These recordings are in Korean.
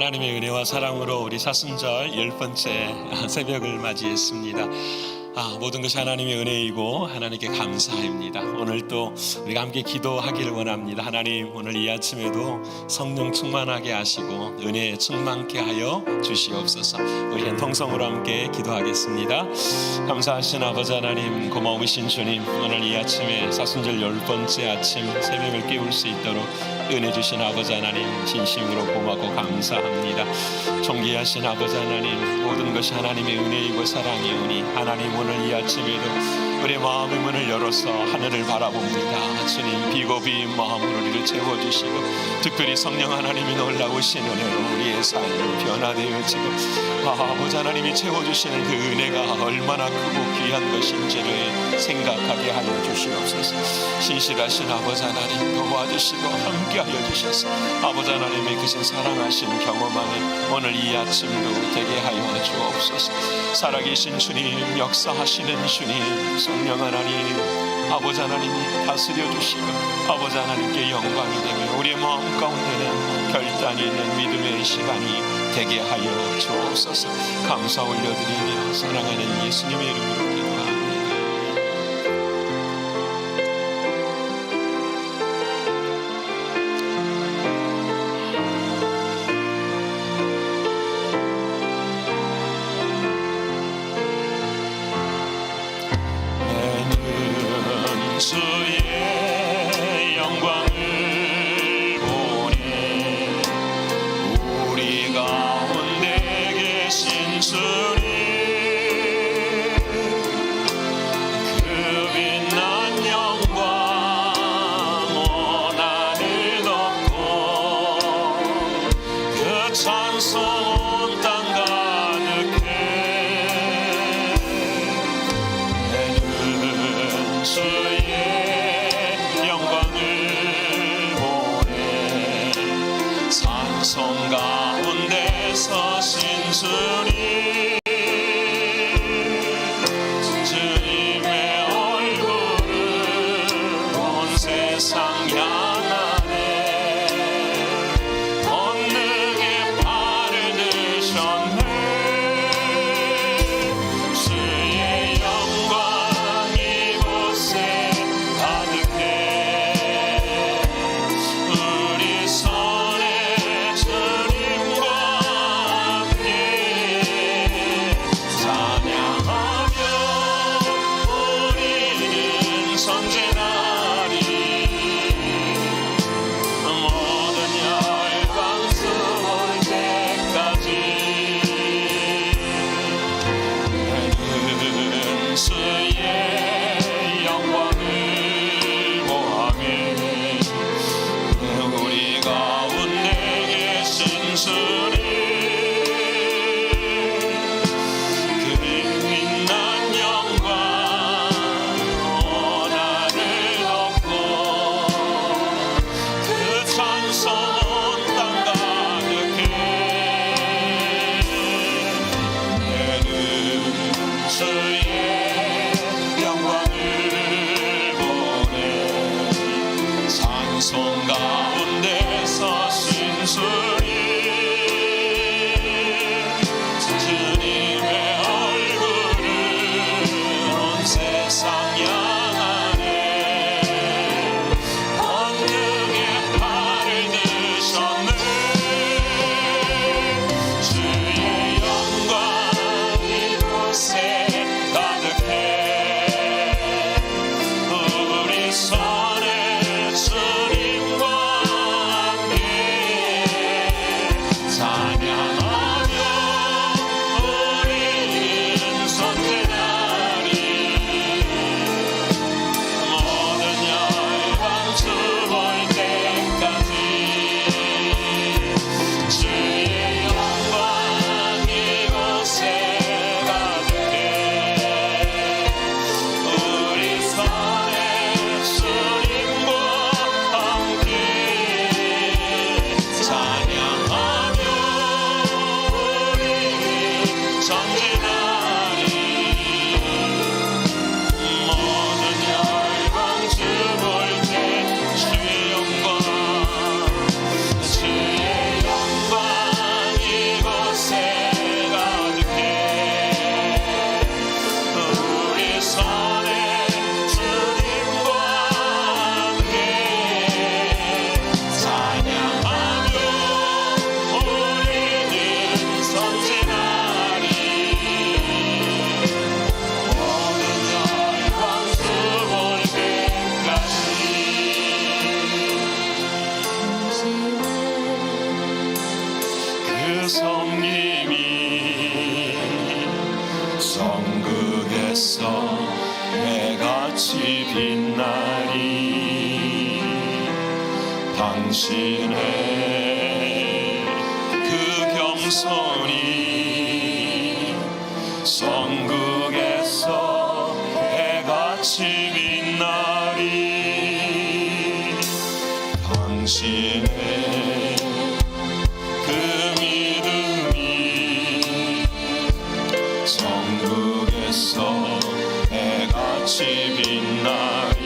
하나님의 은혜와 사랑으로 우리 사순절 10번째 새벽을 맞이했습니다. 모든 것이 하나님의 은혜이고 하나님께 감사합니다. 오늘 또 우리가 함께 기도하기를 원합니다. 하나님, 오늘 이 아침에도 성령 충만하게 하시고 은혜에 충만케 하여 주시옵소서. 우리 한 통성으로 함께 기도하겠습니다. 감사하신 아버지 하나님, 고마우신 주님, 오늘 이 아침에 사순절 10번째 아침 새벽을 깨울 수 있도록 은혜 주신 아버지 하나님, 진심으로 고맙고 감사합니다. 존귀하신 아버지 하나님, 모든 것이 하나님의 은혜이고 사랑이오니 하나님, 오늘 이 아침에도 우리 마음의 문을 열어서 하늘을 바라봅니다. 주님, 비고 빈 마음으로 우리를 채워주시고 특별히 성령 하나님이 놀라우신 은혜로 우리의 삶을 변화되어지고 아버지 하나님이 채워주시는 그 은혜가 얼마나 크고 귀한 것인지를 생각하게 하여 주시옵소서. 신실하신 아버지 하나님, 도와주시고 함께하여 주셔서 아버지 하나님의 크신 사랑하심 경험하는 오늘 이 아침도 되게 하여 주옵소서. 살아계신 주님, 역사하시는 주님, 성령 하나님, 아버지 하나님 다스려 주시고 아버지 하나님께 영광이 되며 우리의 마음 가운데는 결단이 있는 믿음의 시간이 되게 하여 주옵소서. 감사 올려드리며 사랑하는 예수님의 이름으로 기도합니다. 주의 영광을 보내 우리 가운데 계신 주님, 그 빛난 영광 온 하늘 덮고 그 찬송 온 땅 가득해. 내는 주의 찬송 가운데 서신 주님, 주님의 얼굴을 온 세상 향하네. 권능의 팔을 드셨네. 주의 영광 이곳에 가득해. 우리 손에 찬송 가운데 서신 주님, 주님의 얼굴을 온 세상 향하네. 권능의 팔을 드셨네. 주의 영광 이곳에 가득해. 우리 손에 주님과 함께 찬양하며 우리는 선택하리. 모든 열방 주 볼 때까지 주의 영광 이곳에 가득해. 우리 손에 주님과 함께 찬양하며 우리 전진하리. 모든 열방 주 볼 때 주의 영광 성극에서 해같이 빛나리. 당신의 그 겸손이 성극에서 해같이 빛나리. 당신의 그 믿음이 성극에서 해같이 빛나리.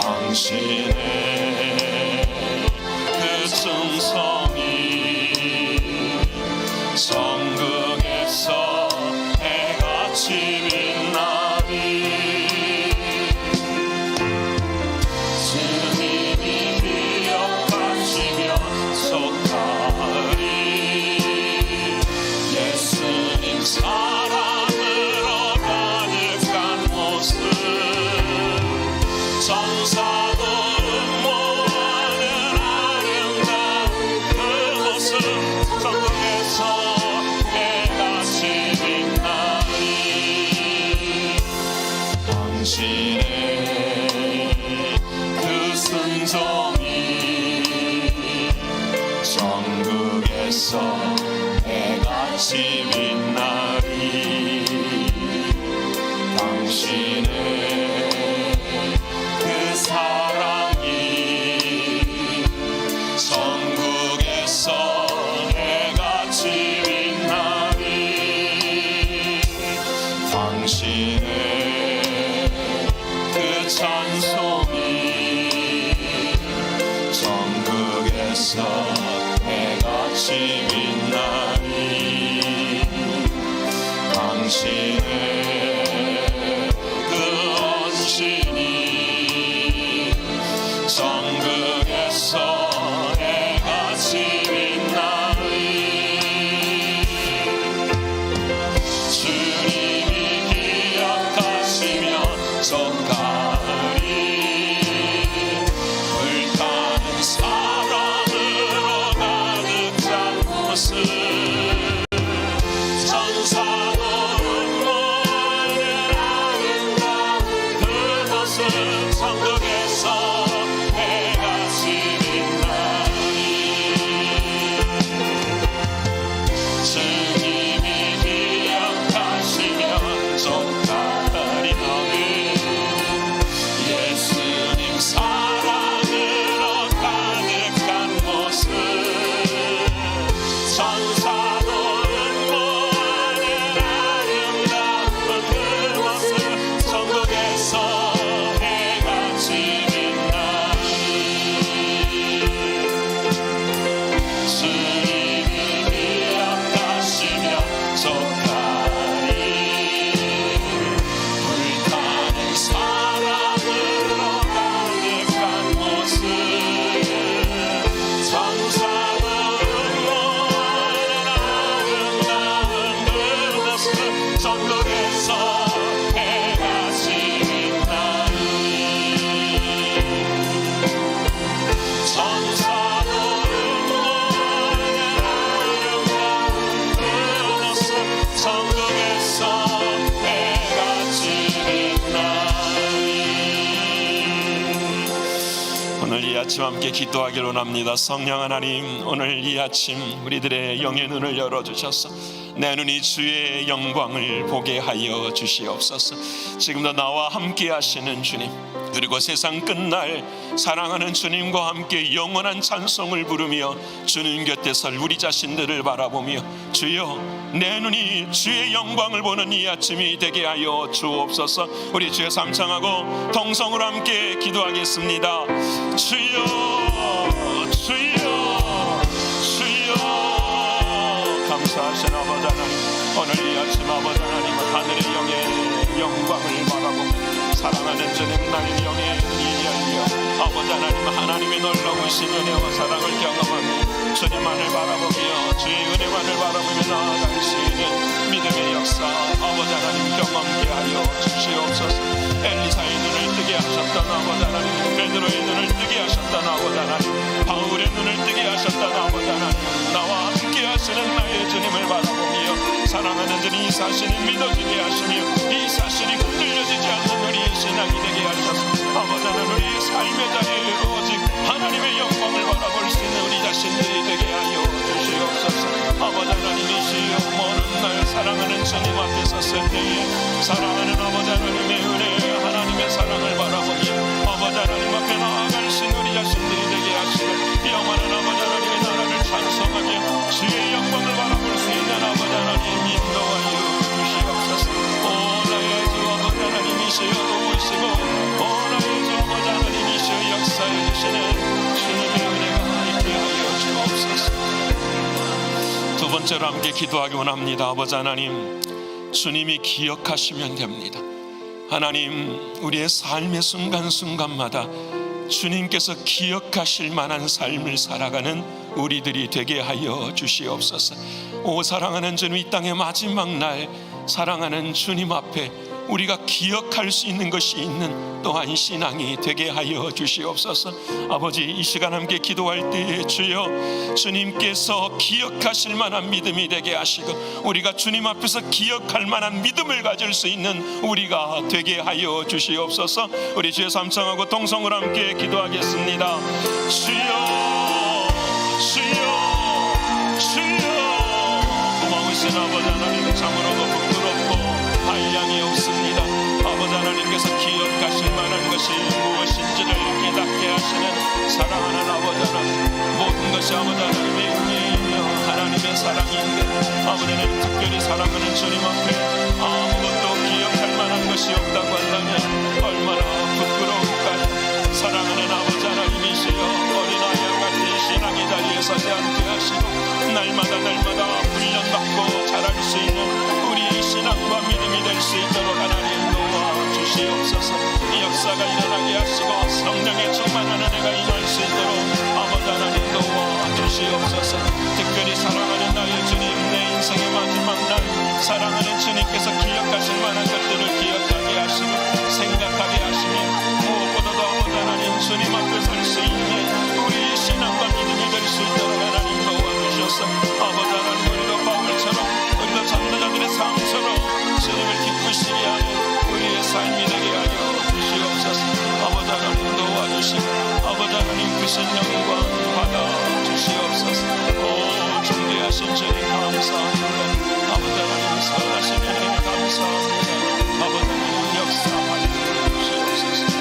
당신의 그 충성이 성극에서 해같이 빛나리. 주님이 기억하시며 속하리. 예수님 사랑으로 가득한 모습 천사도 응모하는 아름다운 그 모습 성극에서 해같이 빛나리. 당신의 그 순종이 성극에서 해같이 빛나리. 당신의 그 사랑이 성극에서 해같이 빛나리. 당신의 그 찬송이 성극에서 해같이 빛나리. 당신의 그 헌신이 성극에서 해같이 빛나리. 주님이 기억하시며 속하리. 불타는 사랑으로 가득한 모습 천사도 응모하는 아름다운 그 모습 성극에서 해같이 빛나리. 주님이 기억하시며 속하리. 너는 예수님 사랑으로 가득한 모습 천사도 응모하는 아름다운 그 모습 성극에서 해같이 빛나리. 주님이 기억하시며 속하리. 불타는 사랑으로 가득한 모습 천사도 응모하는 아름다운 그 모습 성극에서 해같이 빛나리. 천사도 응모하는 아름다운 그 모습 성극에서 해같이 빛나리. 오늘 이 아침 함께 기도하기를 원합니다. 성령 하나님, 오늘 이 아침 우리들의 영의 눈을 열어주셔서 내 눈이 주의 영광을 보게 하여 주시옵소서. 지금도 나와 함께 하시는 주님, 그리고 세상 끝날 사랑하는 주님과 함께 영원한 찬송을 부르며 주님 곁에 설 우리 자신들을 바라보며 주여 내 눈이 주의 영광을 보는 이 아침이 되게 하여 주옵소서. 우리 주의 삼창하고 통성으로 함께 기도하겠습니다. 주여 주여 주여. 감사하신 아버지 하나님, 오늘 이 아침 아버지 하나님 하늘의 영의 영광을 바라보며 사랑하는 주님 나의 영의 눈이 열려 아버지 하나님 하나님의 놀라우신 은혜와 사랑을 경험하며 주님만을 바라보며 주의 은혜만을 바라보며 나아가시는 믿음의 역사 아버지 하나님 경험케 하여 주시옵소서. 엘리사의 눈을 뜨게 하셨던 아버지 하나님, 베드로의 눈을 뜨게 하셨던 아버지 하나님, 바울의 눈을 뜨게 하셨던 아버지 하나님, 나와 함께 하시는 나의 주님을 바라보며 사랑하는 주님 이 사실을 믿어지게 하시며 이 사실이 흔들려지지 않는 우리의 신앙이 되게 하셔서 아버지 하나님 우리의 삶의 자리에 오직 하나님의 영광을 바라볼 수 있는 우리 자신들이 되게 하여 주시옵소서. 아버지 하나님이시여 먼 날 사랑하는 주님 앞에 섰을 때에 사랑하는 아버지 하나님의 은혜 하나님의 사랑을 바라보며 아버지 하나님 앞에 나아갈 수 있는 우리 자신들이 되게 하시고 영원한 아버지 하나님의 나라를 찬송하며 주의 영광을 바라볼 수 있는 아버지 하나님 인도하여 주시옵소서. 오 나의 주 아버지 하나님이시여 도우시고 오 나의 주 아버지 하나님이시여 역사해 주시는 주님의 은혜가 있게 하여 주옵소서. 두 번째로 함께 기도하기 원합니다. 아버지 하나님 주님이 기억하시면 됩니다. 하나님 우리의 삶의 순간순간마다 주님께서 기억하실 만한 삶을 살아가는 우리들이 되게 하여 주시옵소서. 오 사랑하는 주님 이 땅의 마지막 날 사랑하는 주님 앞에 우리가 기억할 수 있는 것이 있는 또한 신앙이 되게 하여 주시옵소서. 아버지 이 시간 함께 기도할 때에 주여 주님께서 기억하실 만한 믿음이 되게 하시고 우리가 주님 앞에서 기억할 만한 믿음을 가질 수 있는 우리가 되게 하여 주시옵소서. 우리 주의 삼창하고 동성으로 함께 기도하겠습니다. 주여 주여 주여 고마우신 아버지 하나님 참으로도 부끄럽고 한량이 없습니다. 아버지 하나님께서 기억하실 만한 것이 무엇인지를 깨닫게 하시는 사랑하는 아버지 하나님 모든 것이 아버지 하나님의 은혜이며 하나님의 사랑인데 아버지 하나님 특별히 사랑하는 주님 앞에 아무것도 기억할 만한 것이 없다고 한다면 얼마나 부끄러울까요. 사랑하는 아버지 하나님이시여 어린아이와 같은 신앙의 자리에 서지 않게 하시고 날마다 훈련받고 자랄 수 있는 우리의 신앙과 믿음이 될 수 있도록 하나님 도와주시옵소서. 이 역사가 일어나게 하시고 성령의 충만한 은혜가 임할 수 있도록 아버지 하나님 도와주시옵소서. 특별히 사랑하는 나의 주님 내 인생의 마지막 날 사랑하는 주님께서 기억하실 만한 것들을 기억하게 하시고 생각하게 하시며 무엇보다도 아버지 하나님 주님 앞에 설 수 있는 우리의 신앙과 믿음이 될 수 있도록 하나님 도와주셔서 아버지 하나님 우리도 바울처럼 우리도 전도자들의 삶처럼 주님을 기쁘시게 하는 우리의 삶이 되게 하여 주시옵소서. 아버지 하나님 도와주시고 아버지 하나님 크신 영광 받아 주시옵소서. 오 존귀하신 주님 감사합니다. 아버지 하나님 선하신 은혜 감사합니다. 아버지 하나님 역사하여 주시옵소서.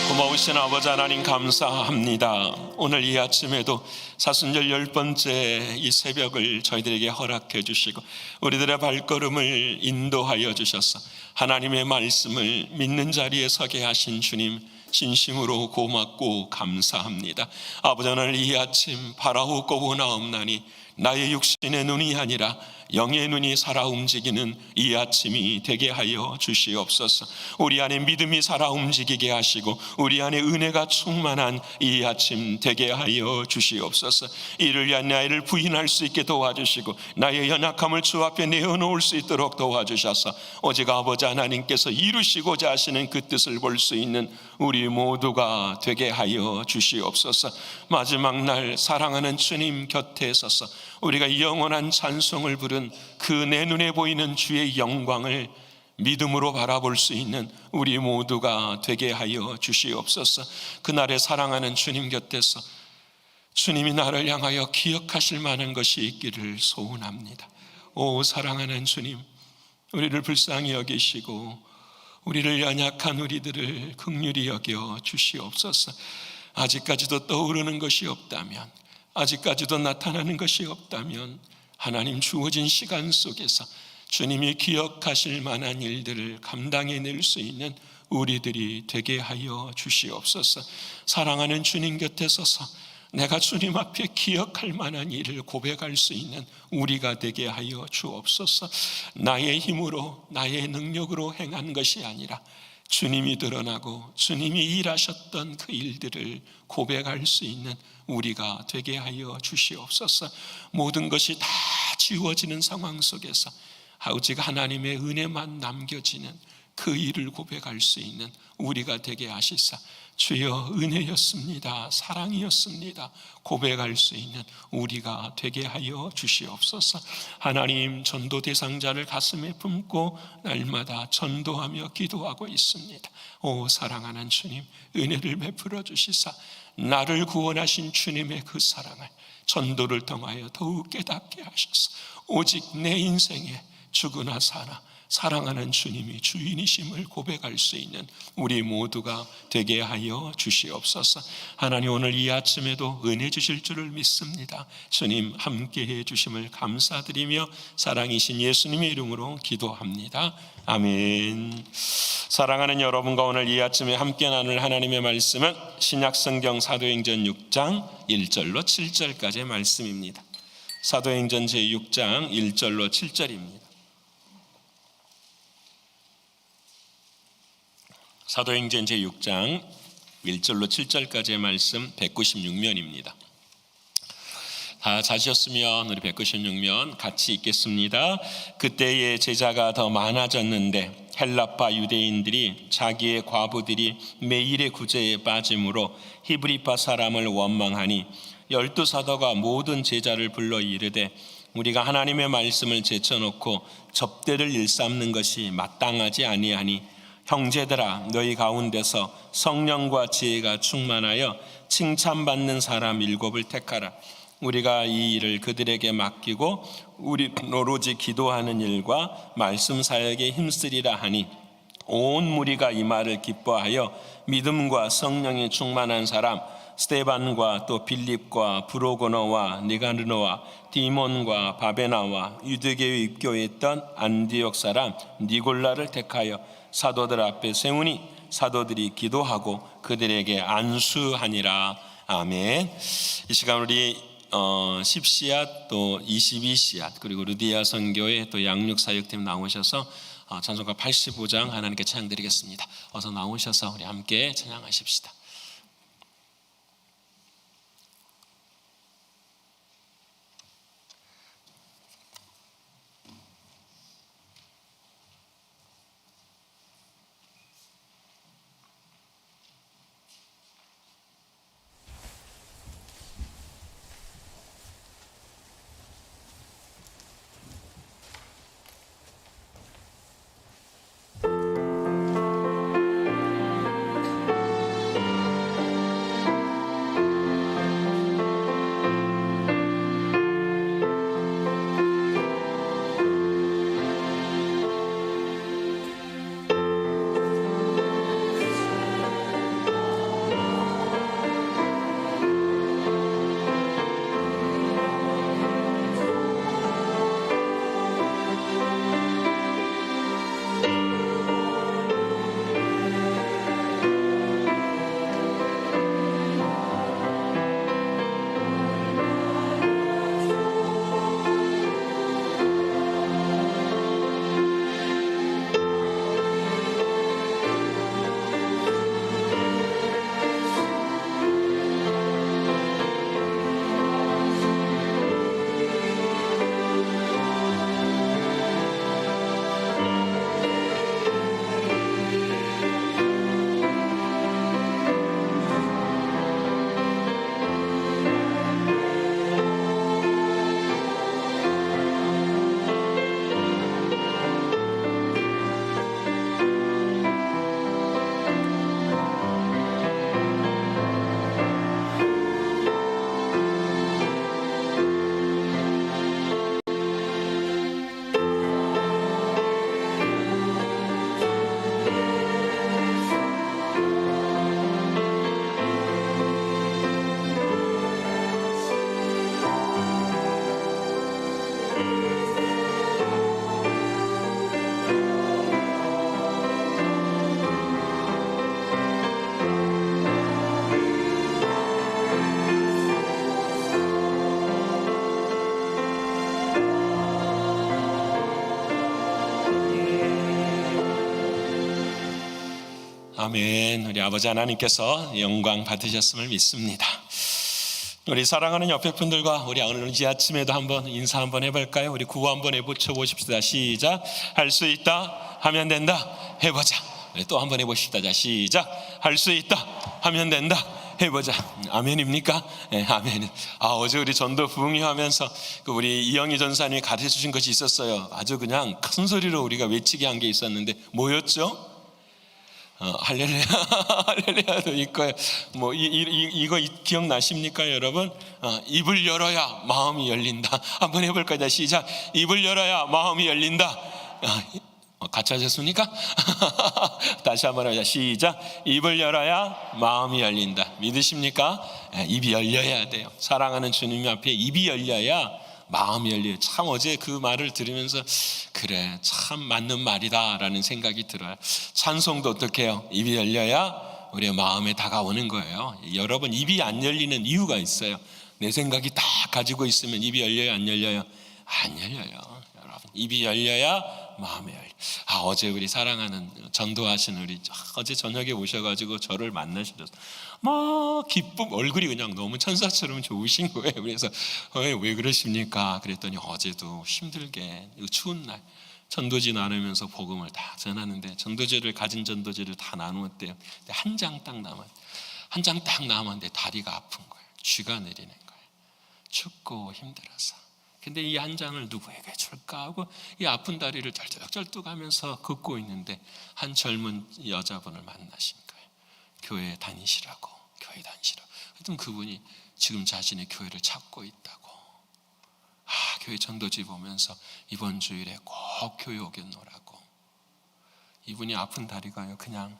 고마우신 아버지 하나님 감사합니다. 오늘 이 아침에도 사순절 10번째 이 새벽을 저희들에게 허락해 주시고 우리들의 발걸음을 인도하여 주셔서 하나님의 말씀을 믿는 자리에 서게 하신 주님 진심으로 고맙고 감사합니다. 아버지 오늘 이 아침 바라옵고 보나옵나니 나의 육신의 눈이 아니라 영의 눈이 살아 움직이는 이 아침이 되게 하여 주시옵소서. 우리 안에 믿음이 살아 움직이게 하시고 우리 안에 은혜가 충만한 이 아침 되게 하여 주시옵소서. 이를 위한 나이를 부인할 수 있게 도와주시고 나의 연약함을 주 앞에 내어놓을 수 있도록 도와주셔서 오직 아버지 하나님께서 이루시고자 하시는 그 뜻을 볼 수 있는 우리 모두가 되게 하여 주시옵소서. 마지막 날 사랑하는 주님 곁에 서서 우리가 영원한 찬송을 부른 그 내 눈에 보이는 주의 영광을 믿음으로 바라볼 수 있는 우리 모두가 되게 하여 주시옵소서. 그날에 사랑하는 주님 곁에서 주님이 나를 향하여 기억하실 만한 것이 있기를 소원합니다. 오 사랑하는 주님, 우리를 불쌍히 여기시고 우리를 연약한 우리들을 긍휼히 여겨 주시옵소서. 아직까지도 떠오르는 것이 없다면, 아직까지도 나타나는 것이 없다면 하나님 주어진 시간 속에서 주님이 기억하실 만한 일들을 감당해낼 수 있는 우리들이 되게 하여 주시옵소서. 사랑하는 주님 곁에 서서 내가 주님 앞에 기억할 만한 일을 고백할 수 있는 우리가 되게 하여 주옵소서. 나의 힘으로 나의 능력으로 행한 것이 아니라 주님이 드러나고 주님이 일하셨던 그 일들을 고백할 수 있는 우리가 되게 하여 주시옵소서. 모든 것이 다 지워지는 상황 속에서 오직 하나님의 은혜만 남겨지는 그 일을 고백할 수 있는 우리가 되게 하시사 주여 은혜였습니다, 사랑이었습니다 고백할 수 있는 우리가 되게 하여 주시옵소서. 하나님, 전도 대상자를 가슴에 품고 날마다 전도하며 기도하고 있습니다. 오 사랑하는 주님, 은혜를 베풀어 주시사 나를 구원하신 주님의 그 사랑을 전도를 통하여 더욱 깨닫게 하셔서 오직 내 인생에 죽으나 사나 사랑하는 주님이 주인이심을 고백할 수 있는 우리 모두가 되게 하여 주시옵소서. 하나님, 오늘 이 아침에도 은혜 주실 줄을 믿습니다. 주님 함께해 주심을 감사드리며 사랑이신 예수님의 이름으로 기도합니다. 아멘. 사랑하는 여러분과 오늘 이 아침에 함께 나눌 하나님의 말씀은 신약성경 사도행전 6장 1절로 7절까지의 말씀입니다. 사도행전 제6장 1절로 7절입니다. 사도행전 제6장 1절로 7절까지의 말씀 196면입니다. 다 찾으셨으면 우리 196면 같이 읽겠습니다. 그때의 제자가 더 많아졌는데 헬라파 유대인들이 자기의 과부들이 매일의 구제에 빠짐으로 히브리파 사람을 원망하니 12사도가 모든 제자를 불러 이르되 우리가 하나님의 말씀을 제쳐놓고 접대를 일삼는 것이 마땅하지 아니하니 형제들아, 너희 가운데서 성령과 지혜가 충만하여 칭찬받는 사람 7을 택하라. 우리가 이 일을 그들에게 맡기고 우리 오로지 기도하는 일과 말씀 사역에 힘쓰리라 하니 온 무리가 이 말을 기뻐하여 믿음과 성령이 충만한 사람 스데반과 또 빌립과 브로고너와 니가르노와 디몬과 바베나와 유대교에 입교했던 안디옥 사람 니골라를 택하여 사도들 앞에 세우니 사도들이 기도하고 그들에게 안수하니라. 아멘. 이 시간 우리 10씨앗 또 22씨앗 그리고 루디아 선교회 또 양육사역팀 나오셔서 찬송가 85장 하나님께 찬양드리겠습니다. 어서 나오셔서 우리 함께 찬양하십시다. 아멘. 우리 아버지 하나님께서 영광 받으셨음을 믿습니다. 우리 사랑하는 옆에 분들과 우리 오늘 이 아침에도 한번 인사 한번 해볼까요? 우리 구호 한번 해보십시다. 시작. 할 수 있다 하면 된다 해보자. 또 한번 해보십시다. 자, 시작. 할 수 있다 하면 된다 해보자. 아멘입니까? 네, 아멘. 어제 우리 전도 부흥회하면서 우리 이영희 전사님이 가르쳐 주신 것이 있었어요. 아주 그냥 큰 소리로 우리가 외치게 한 게 있었는데 뭐였죠? 할렐루야, 할렐루야도 있고요. 뭐 이거 기억나십니까, 여러분? 입을 열어야 마음이 열린다. 한번 해볼까요? 시작. 입을 열어야 마음이 열린다. 같이 하셨습니까? 다시 한번 하자. 시작. 입을 열어야 마음이 열린다. 믿으십니까? 입이 열려야 돼요. 사랑하는 주님 앞에 입이 열려야 마음이 열려요. 참 어제 그 말을 들으면서 그래, 참 맞는 말이다라는 생각이 들어요. 찬송도 어떻게 해요? 입이 열려야 우리의 마음에 다가오는 거예요. 여러분, 입이 안 열리는 이유가 있어요. 내 생각이 다 가지고 있으면 입이 열려요, 안 열려요? 안 열려요. 여러분, 입이 열려야 마음이 열려요. 어제 우리 사랑하는 전도하신 우리 어제 저녁에 오셔가지고 저를 만나시면서 막 기쁨, 얼굴이 그냥 너무 천사처럼 좋으신 거예요. 그래서 왜 그러십니까? 그랬더니 어제도 힘들게 추운 날 전도지 나누면서 복음을 다 전하는데 전도지를 가진 전도지를 다 나누었대요. 한 장 딱 남았는데 다리가 아픈 거예요. 쥐가 내리는 거예요. 춥고 힘들어서. 근데 이 한 장을 누구에게 줄까 하고 이 아픈 다리를 절뚝절뚝하면서 걷고 있는데 한 젊은 여자분을 만나신 거예요. 교회 다니시라고. 하여튼 그분이 지금 자신의 교회를 찾고 있다고. 교회 전도지 보면서 이번 주일에 꼭 교회 오겠노라고. 이분이 아픈 다리가요, 그냥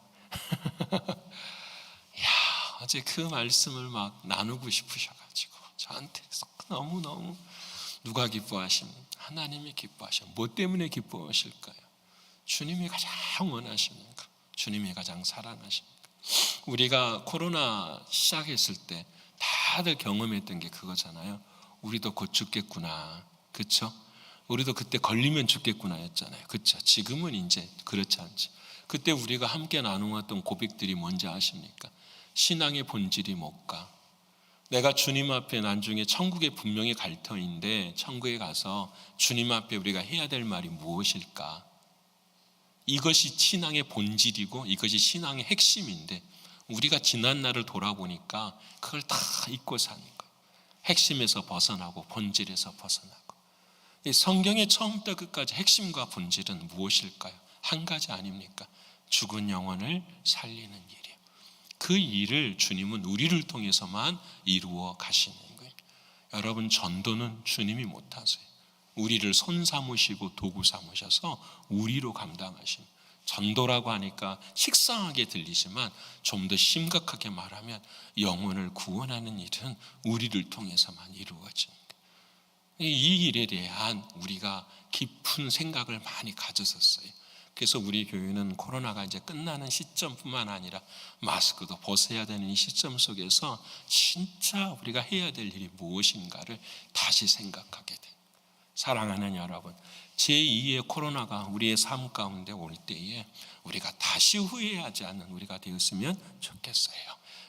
어제 그 말씀을 막 나누고 싶으셔가지고 저한테 너무너무 누가 기뻐하십니까? 하나님이 기뻐하십니다. 뭐 때문에 기뻐하실까요? 주님이 가장 원하십니까? 주님이 가장 사랑하십니까? 우리가 코로나 시작했을 때 다들 경험했던 게 그거잖아요. 우리도 곧 죽겠구나. 그렇죠? 우리도 그때 걸리면 죽겠구나 였잖아요. 그렇죠? 지금은 이제 그렇지 않죠. 그때 우리가 함께 나누었던 고백들이 뭔지 아십니까? 신앙의 본질이 뭘까? 내가 주님 앞에 나중에 천국에 분명히 갈 터인데 천국에 가서 주님 앞에 우리가 해야 될 말이 무엇일까? 이것이 신앙의 본질이고 이것이 신앙의 핵심인데 우리가 지난 날을 돌아보니까 그걸 다 잊고 사는 거예요. 핵심에서 벗어나고 본질에서 벗어나고. 성경의 처음부터 끝까지 핵심과 본질은 무엇일까요? 한 가지 아닙니까? 죽은 영혼을 살리는 일이에요. 그 일을 주님은 우리를 통해서만 이루어 가시는 거예요. 여러분, 전도는 주님이 못하세요. 우리를 손 삼으시고 도구 삼으셔서 우리로 감당하신. 전도라고 하니까 식상하게 들리지만 좀 더 심각하게 말하면 영혼을 구원하는 일은 우리를 통해서만 이루어집니다. 이 일에 대한 우리가 깊은 생각을 많이 가졌었어요. 그래서 우리 교회는 코로나가 이제 끝나는 시점뿐만 아니라 마스크도 벗어야 되는 이 시점 속에서 진짜 우리가 해야 될 일이 무엇인가를 다시 생각하게 돼요. 사랑하는 여러분, 제2의 코로나가 우리의 삶 가운데 올 때에 우리가 다시 후회하지 않는 우리가 되었으면 좋겠어요.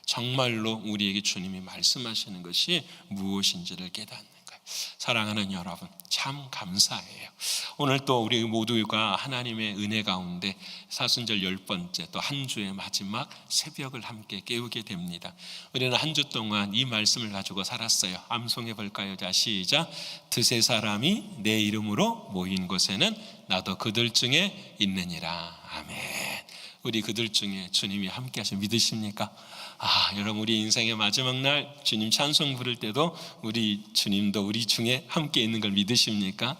정말로 우리에게 주님이 말씀하시는 것이 무엇인지를 깨닫는 거예요. 사랑하는 여러분, 참 감사해요. 오늘 또 우리 모두가 하나님의 은혜 가운데 사순절 10번째 또 한 주의 마지막 새벽을 함께 깨우게 됩니다. 우리는 한 주 동안 이 말씀을 가지고 살았어요. 암송해 볼까요? 자, 시작. 드세 사람이 내 이름으로 모인 곳에는 나도 그들 중에 있느니라. 아멘. 우리 그들 중에 주님이 함께 하시면 믿으십니까? 여러분, 우리 인생의 마지막 날 주님 찬송 부를 때도 우리 주님도 우리 중에 함께 있는 걸 믿으십니까?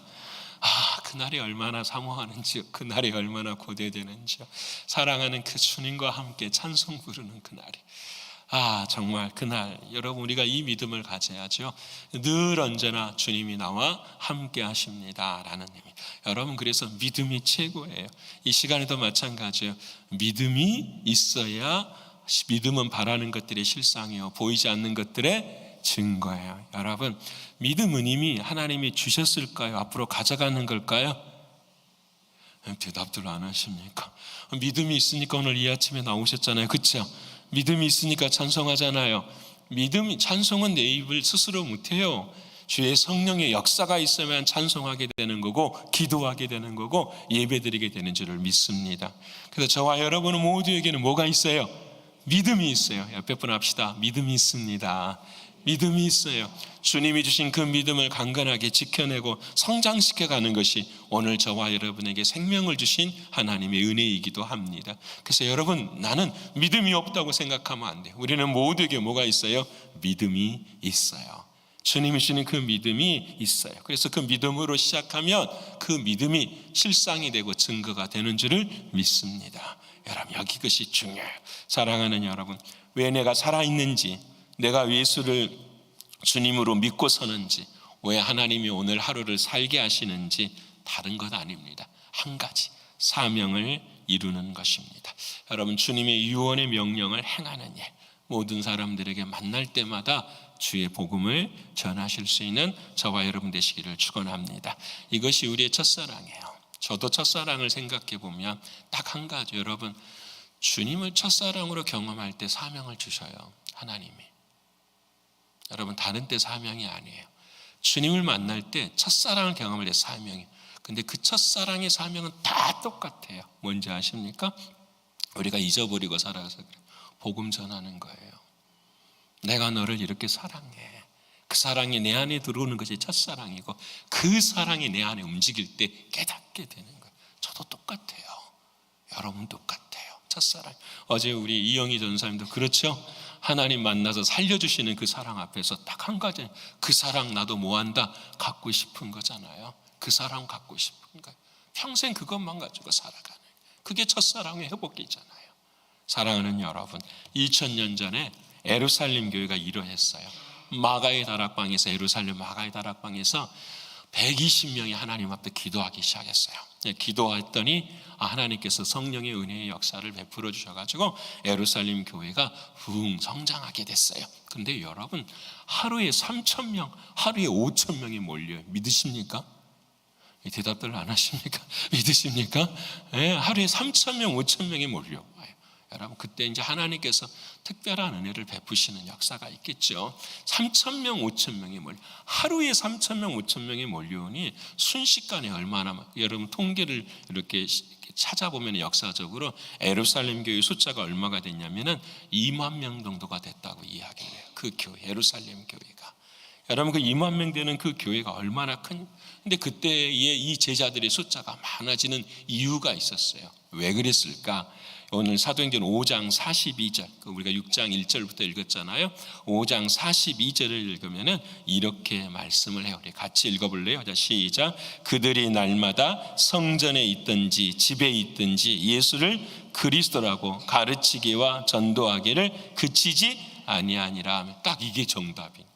그날이 얼마나 사모하는지요. 그날이 얼마나 고대되는지요. 사랑하는 그 주님과 함께 찬송 부르는 그날이. 정말 그날 여러분, 우리가 이 믿음을 가져야죠. 늘 언제나 주님이 나와 함께 하십니다 라는 의미. 여러분, 그래서 믿음이 최고예요. 이 시간에도 마찬가지예요. 믿음이 있어야, 믿음은 바라는 것들의 실상이요 보이지 않는 것들의 증거예요. 여러분, 믿음은 이미 하나님이 주셨을까요? 앞으로 가져가는 걸까요? 대답들 안 하십니까? 믿음이 있으니까 오늘 이 아침에 나오셨잖아요. 그렇죠? 믿음이 있으니까 찬송하잖아요. 믿음이, 찬송은 내 입을 스스로 못해요. 주의 성령의 역사가 있으면 찬송하게 되는 거고 기도하게 되는 거고 예배드리게 되는 줄을 믿습니다. 그래서 저와 여러분 모두에게는 뭐가 있어요? 믿음이 있어요. 옆에 분 합시다. 믿음이 있습니다. 믿음이 있어요. 주님이 주신 그 믿음을 강건하게 지켜내고 성장시켜가는 것이 오늘 저와 여러분에게 생명을 주신 하나님의 은혜이기도 합니다. 그래서 여러분, 나는 믿음이 없다고 생각하면 안 돼요. 우리는 모두에게 뭐가 있어요? 믿음이 있어요. 주님이 주시는 그 믿음이 있어요. 그래서 그 믿음으로 시작하면 그 믿음이 실상이 되고 증거가 되는 줄을 믿습니다. 여러분, 여기 그것이 중요해요. 사랑하는 여러분, 왜 내가 살아있는지, 내가 예수를 주님으로 믿고 서는지, 왜 하나님이 오늘 하루를 살게 하시는지 다른 것 아닙니다. 한 가지, 사명을 이루는 것입니다. 여러분, 주님의 유언의 명령을 행하는 일, 모든 사람들에게 만날 때마다 주의 복음을 전하실 수 있는 저와 여러분 되시기를 축원합니다. 이것이 우리의 첫사랑이에요. 저도 첫사랑을 생각해 보면 딱 한 가지, 여러분, 주님을 첫사랑으로 경험할 때 사명을 주셔요. 하나님이. 여러분, 다른 때 사명이 아니에요. 주님을 만날 때 첫사랑을 경험할 때 사명이에요. 근데 그 첫사랑의 사명은 다 똑같아요. 뭔지 아십니까? 우리가 잊어버리고 살아서 그래요. 복음 전하는 거예요. 내가 너를 이렇게 사랑해. 그 사랑이 내 안에 들어오는 것이 첫사랑이고 그 사랑이 내 안에 움직일 때 깨닫게 되는 거예요. 저도 똑같아요. 여러분 똑같아요. 첫사랑. 어제 우리 이영희 전사님도 그렇죠? 하나님 만나서 살려주시는 그 사랑 앞에서 딱 한 가지, 그 사랑 나도 뭐한다? 갖고 싶은 거잖아요. 그 사랑 갖고 싶은 거예요. 평생 그것만 가지고 살아가는, 그게 첫사랑의 회복이잖아요. 사랑하는 여러분, 2000년 전에 예루살렘 교회가 이러했어요. 마가의 다락방에서, 예루살렘 마가의 다락방에서 120명이 하나님 앞에 기도하기 시작했어요. 기도했더니 하나님께서 성령의 은혜의 역사를 베풀어 주셔가지고 예루살렘 교회가 붕 성장하게 됐어요. 그런데 여러분, 하루에 3,000명, 하루에 5,000명이 몰려요. 믿으십니까? 대답들 안 하십니까? 믿으십니까? 네, 하루에 3,000명, 5,000명이 몰려와요. 여러분, 그때 이제 하나님께서 특별한 은혜를 베푸시는 역사가 있겠죠. 3,000명, 5,000명이 몰려, 하루에 3,000명, 5,000명이 몰려오니 순식간에 얼마나, 여러분 통계를 이렇게 찾아보면 역사적으로 예루살렘 교회 숫자가 얼마가 됐냐면은 2만 명 정도가 됐다고 이야기를 해요. 그 교회, 예루살렘 교회가. 여러분, 그 2만 명 되는 그 교회가 얼마나 큰, 근데 그때의 이 제자들의 숫자가 많아지는 이유가 있었어요. 왜 그랬을까? 오늘 사도행전 5장 42절, 우리가 6장 1절부터 읽었잖아요. 5장 42절을 읽으면은 이렇게 말씀을 해요. 우리 같이 읽어볼래요? 자, 시작. 그들이 날마다 성전에 있든지 집에 있든지 예수를 그리스도라고 가르치기와 전도하기를 그치지 아니하니라 하면 딱 이게 정답인 거예요.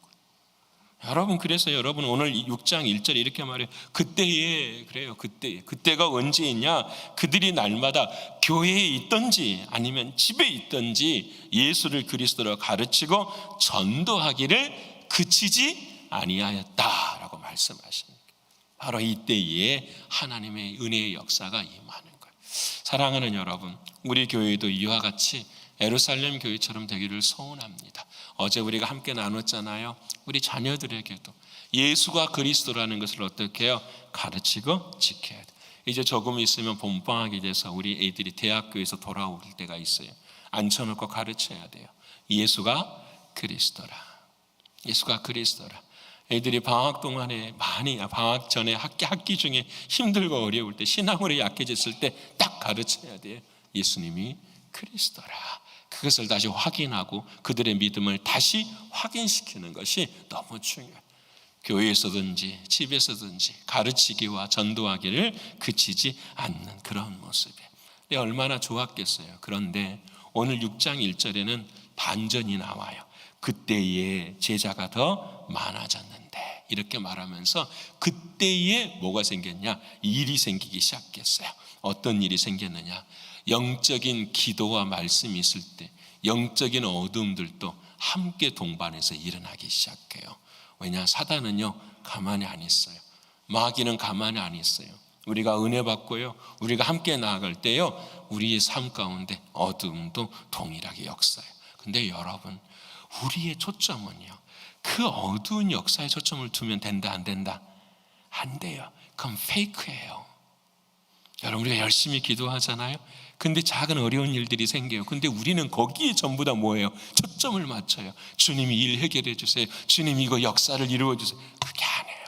여러분, 그래서 여러분 오늘 6장 1절에 이렇게 말해요. 그때에, 그래요. 그때가 언제냐? 그들이 날마다 교회에 있든지 아니면 집에 있든지 예수를 그리스도로 가르치고 전도하기를 그치지 아니하였다라고 말씀하십니다. 바로 이때에 하나님의 은혜의 역사가 임하는 거예요. 사랑하는 여러분, 우리 교회도 이와 같이 예루살렘 교회처럼 되기를 소원합니다. 어제 우리가 함께 나눴잖아요. 우리 자녀들에게도 예수가 그리스도라는 것을 어떻게 해요? 가르치고 지켜야 돼요. 이제 조금 있으면 봄방학이 돼서 우리 애들이 대학교에서 돌아올 때가 있어요. 앉혀놓고 가르쳐야 돼요. 예수가 그리스도라. 예수가 그리스도라. 애들이 방학 동안에 많이, 방학 전에 학기 중에 힘들고 어려울 때, 신앙으로 약해졌을 때 딱 가르쳐야 돼요. 예수님이 그리스도라. 그것을 다시 확인하고 그들의 믿음을 다시 확인시키는 것이 너무 중요해요. 교회에서든지 집에서든지 가르치기와 전도하기를 그치지 않는 그런 모습이에요. 얼마나 좋았겠어요. 그런데 오늘 6장 1절에는 반전이 나와요. 그때에 제자가 더 많아졌는데, 이렇게 말하면서 그때에 뭐가 생겼냐? 일이 생기기 시작했어요. 어떤 일이 생겼느냐? 영적인 기도와 말씀이 있을 때 영적인 어둠들도 함께 동반해서 일어나기 시작해요. 왜냐? 사단은요 가만히 안 있어요. 마귀는 가만히 안 있어요. 우리가 은혜 받고요, 우리가 함께 나아갈 때요, 우리의 삶 가운데 어둠도 동일하게 역사해요. 근데 여러분, 우리의 초점은요, 그 어두운 역사에 초점을 두면 된다, 안 된다? 안 돼요. 그건 페이크예요. 여러분, 우리가 열심히 기도하잖아요. 근데 작은 어려운 일들이 생겨요. 근데 우리는 거기에 전부 다 뭐예요? 초점을 맞춰요. 주님이 일 해결해 주세요. 주님이 이거 역사를 이루어 주세요. 그게 안 해요.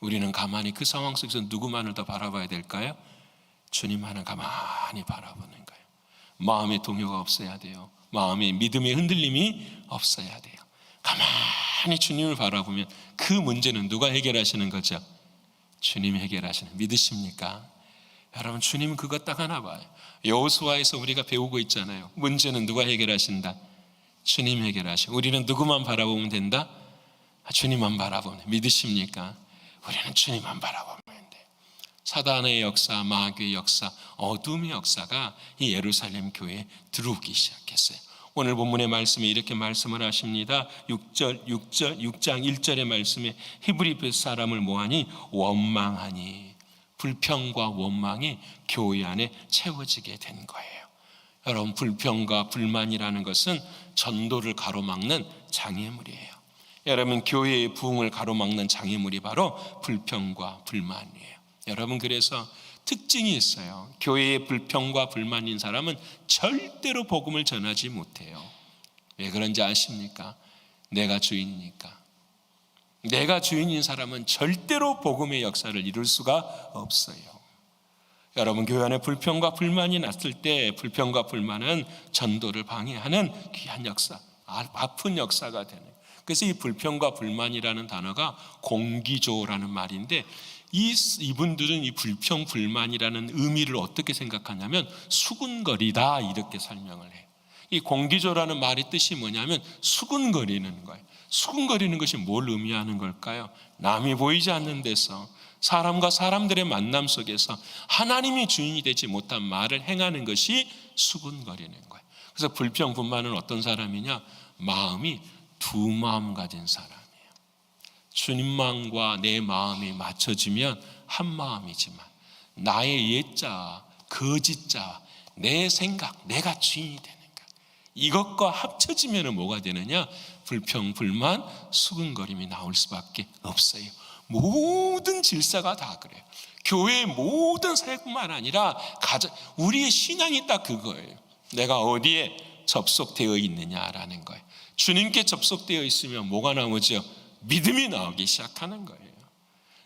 우리는 가만히 그 상황 속에서 누구만을 더 바라봐야 될까요? 주님만을 가만히 바라보는 거예요. 마음의 동요가 없어야 돼요. 마음의 믿음의 흔들림이 없어야 돼요. 가만히 주님을 바라보면 그 문제는 누가 해결하시는 거죠? 주님이 해결하시는, 믿으십니까? 여러분, 주님은 그거 딱 하나 봐요. 여호수아에서 우리가 배우고 있잖아요. 문제는 누가 해결하신다? 주님 해결하시고. 우리는 누구만 바라보면 된다? 주님만 바라보면. 믿으십니까? 우리는 주님만 바라보면 돼. 사단의 역사, 마귀의 역사, 어둠의 역사가 이 예루살렘 교회에 들어오기 시작했어요. 오늘 본문의 말씀에 이렇게 말씀을 하십니다. 6장 1절의 말씀에 히브리 사람을 뭐하니? 원망하니. 불평과 원망이 교회 안에 채워지게 된 거예요. 여러분, 불평과 불만이라는 것은 전도를 가로막는 장애물이에요. 여러분, 교회의 부흥을 가로막는 장애물이 바로 불평과 불만이에요. 여러분, 그래서 특징이 있어요. 교회에 불평과 불만인 사람은 절대로 복음을 전하지 못해요. 왜 그런지 아십니까? 내가 주인이니까. 내가 주인인 사람은 절대로 복음의 역사를 이룰 수가 없어요. 여러분, 교회 안에 불평과 불만이 났을 때 불평과 불만은 전도를 방해하는 귀한 역사, 아픈 역사가 되는 거예요. 그래서 이 불평과 불만이라는 단어가 공기조라는 말인데, 이분들은 이 불평, 불만이라는 의미를 어떻게 생각하냐면 수군거리다, 이렇게 설명을 해요. 이 공기조라는 말의 뜻이 뭐냐면 수군거리는 거예요. 수군거리는 것이 뭘 의미하는 걸까요? 남이 보이지 않는 데서, 사람과 사람들의 만남 속에서 하나님이 주인이 되지 못한 말을 행하는 것이 수군거리는 거예요. 그래서 불평, 불만은 어떤 사람이냐? 마음이 두 마음 가진 사람이에요. 주님 마음과 내 마음이 맞춰지면 한 마음이지만 나의 옛자와 거짓자와 내 생각, 내가 주인이 되는 것, 이것과 합쳐지면 뭐가 되느냐? 불평, 불만, 수근거림이 나올 수밖에 없어요. 모든 질서가 다 그래요. 교회의 모든 사역뿐만 아니라 우리의 신앙이 딱 그거예요. 내가 어디에 접속되어 있느냐라는 거예요. 주님께 접속되어 있으면 뭐가 나오죠? 믿음이 나오기 시작하는 거예요.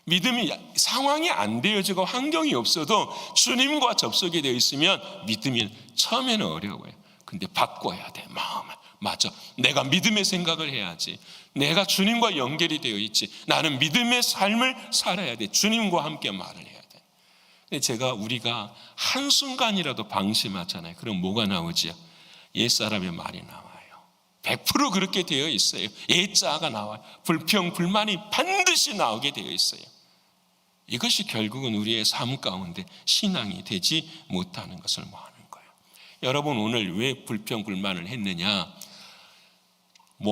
믿음이, 상황이 안 되어지고 환경이 없어도 주님과 접속이 되어 있으면 믿음이 처음에는 어려워요. 근데 바꿔야 돼, 마음을. 맞아, 내가 믿음의 생각을 해야지. 내가 주님과 연결이 되어 있지. 나는 믿음의 삶을 살아야 돼. 주님과 함께 말을 해야 돼. 근데 우리가 한순간이라도 방심하잖아요. 그럼 뭐가 나오죠? 옛사람의 말이 나와요. 100% 그렇게 되어 있어요. 옛자가 나와요. 불평, 불만이 반드시 나오게 되어 있어요. 이것이 결국은 우리의 삶 가운데 신앙이 되지 못하는 것을 뭐하는 거예요. 여러분, 오늘 왜 불평, 불만을 했느냐?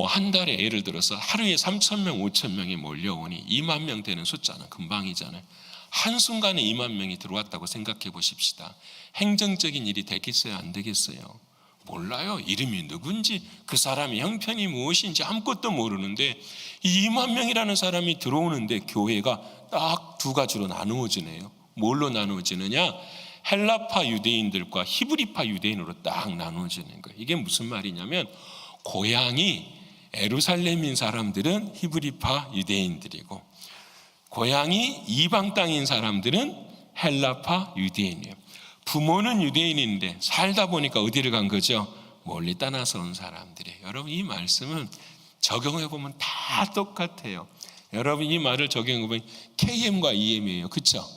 한 달에 예를 들어서 하루에 3,000명, 5,000명이 몰려오니 2만 명 되는 숫자는 금방이잖아요. 한순간에 2만 명이 들어왔다고 생각해 보십시다. 행정적인 일이 되겠어요, 안 되겠어요? 몰라요. 이름이 누군지, 그 사람의 형편이 무엇인지 아무것도 모르는데 2만 명이라는 사람이 들어오는데 교회가 딱 두 가지로 나누어지네요. 뭘로 나누어지느냐? 헬라파 유대인들과 히브리파 유대인으로 딱 나누어지는 거예요. 이게 무슨 말이냐면, 고향이 예루살렘인 사람들은 히브리파 유대인들이고, 고향이 이방 땅인 사람들은 헬라파 유대인이에요. 부모는 유대인인데 살다 보니까 어디를 간 거죠? 멀리 떠나서 온 사람들이에요. 여러분, 이 말씀은 적용해 보면 다 똑같아요. 여러분, 이 말을 적용해 보면 KM과 EM이에요. 그렇죠?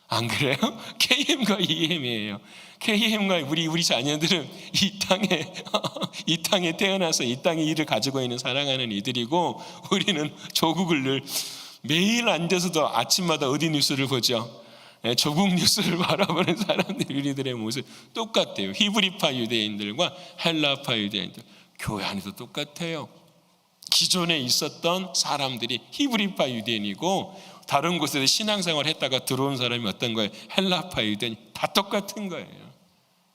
안 그래요? KM과 EM이에요. KM과 우리 자녀들은 이 땅에 태어나서 이 땅의 일을 가지고 있는 사랑하는 이들이고, 우리는 조국을 늘 매일 앉아서도 아침마다 어디 뉴스를 보죠? 조국 뉴스를 바라보는 사람들, 우리들의 모습 똑같아요. 히브리파 유대인들과 헬라파 유대인들, 교회 안에도 똑같아요. 기존에 있었던 사람들이 히브리파 유대인이고, 다른 곳에서 신앙생활 했다가 들어온 사람이 어떤 거예요? 헬라파 유대인. 다 똑같은 거예요.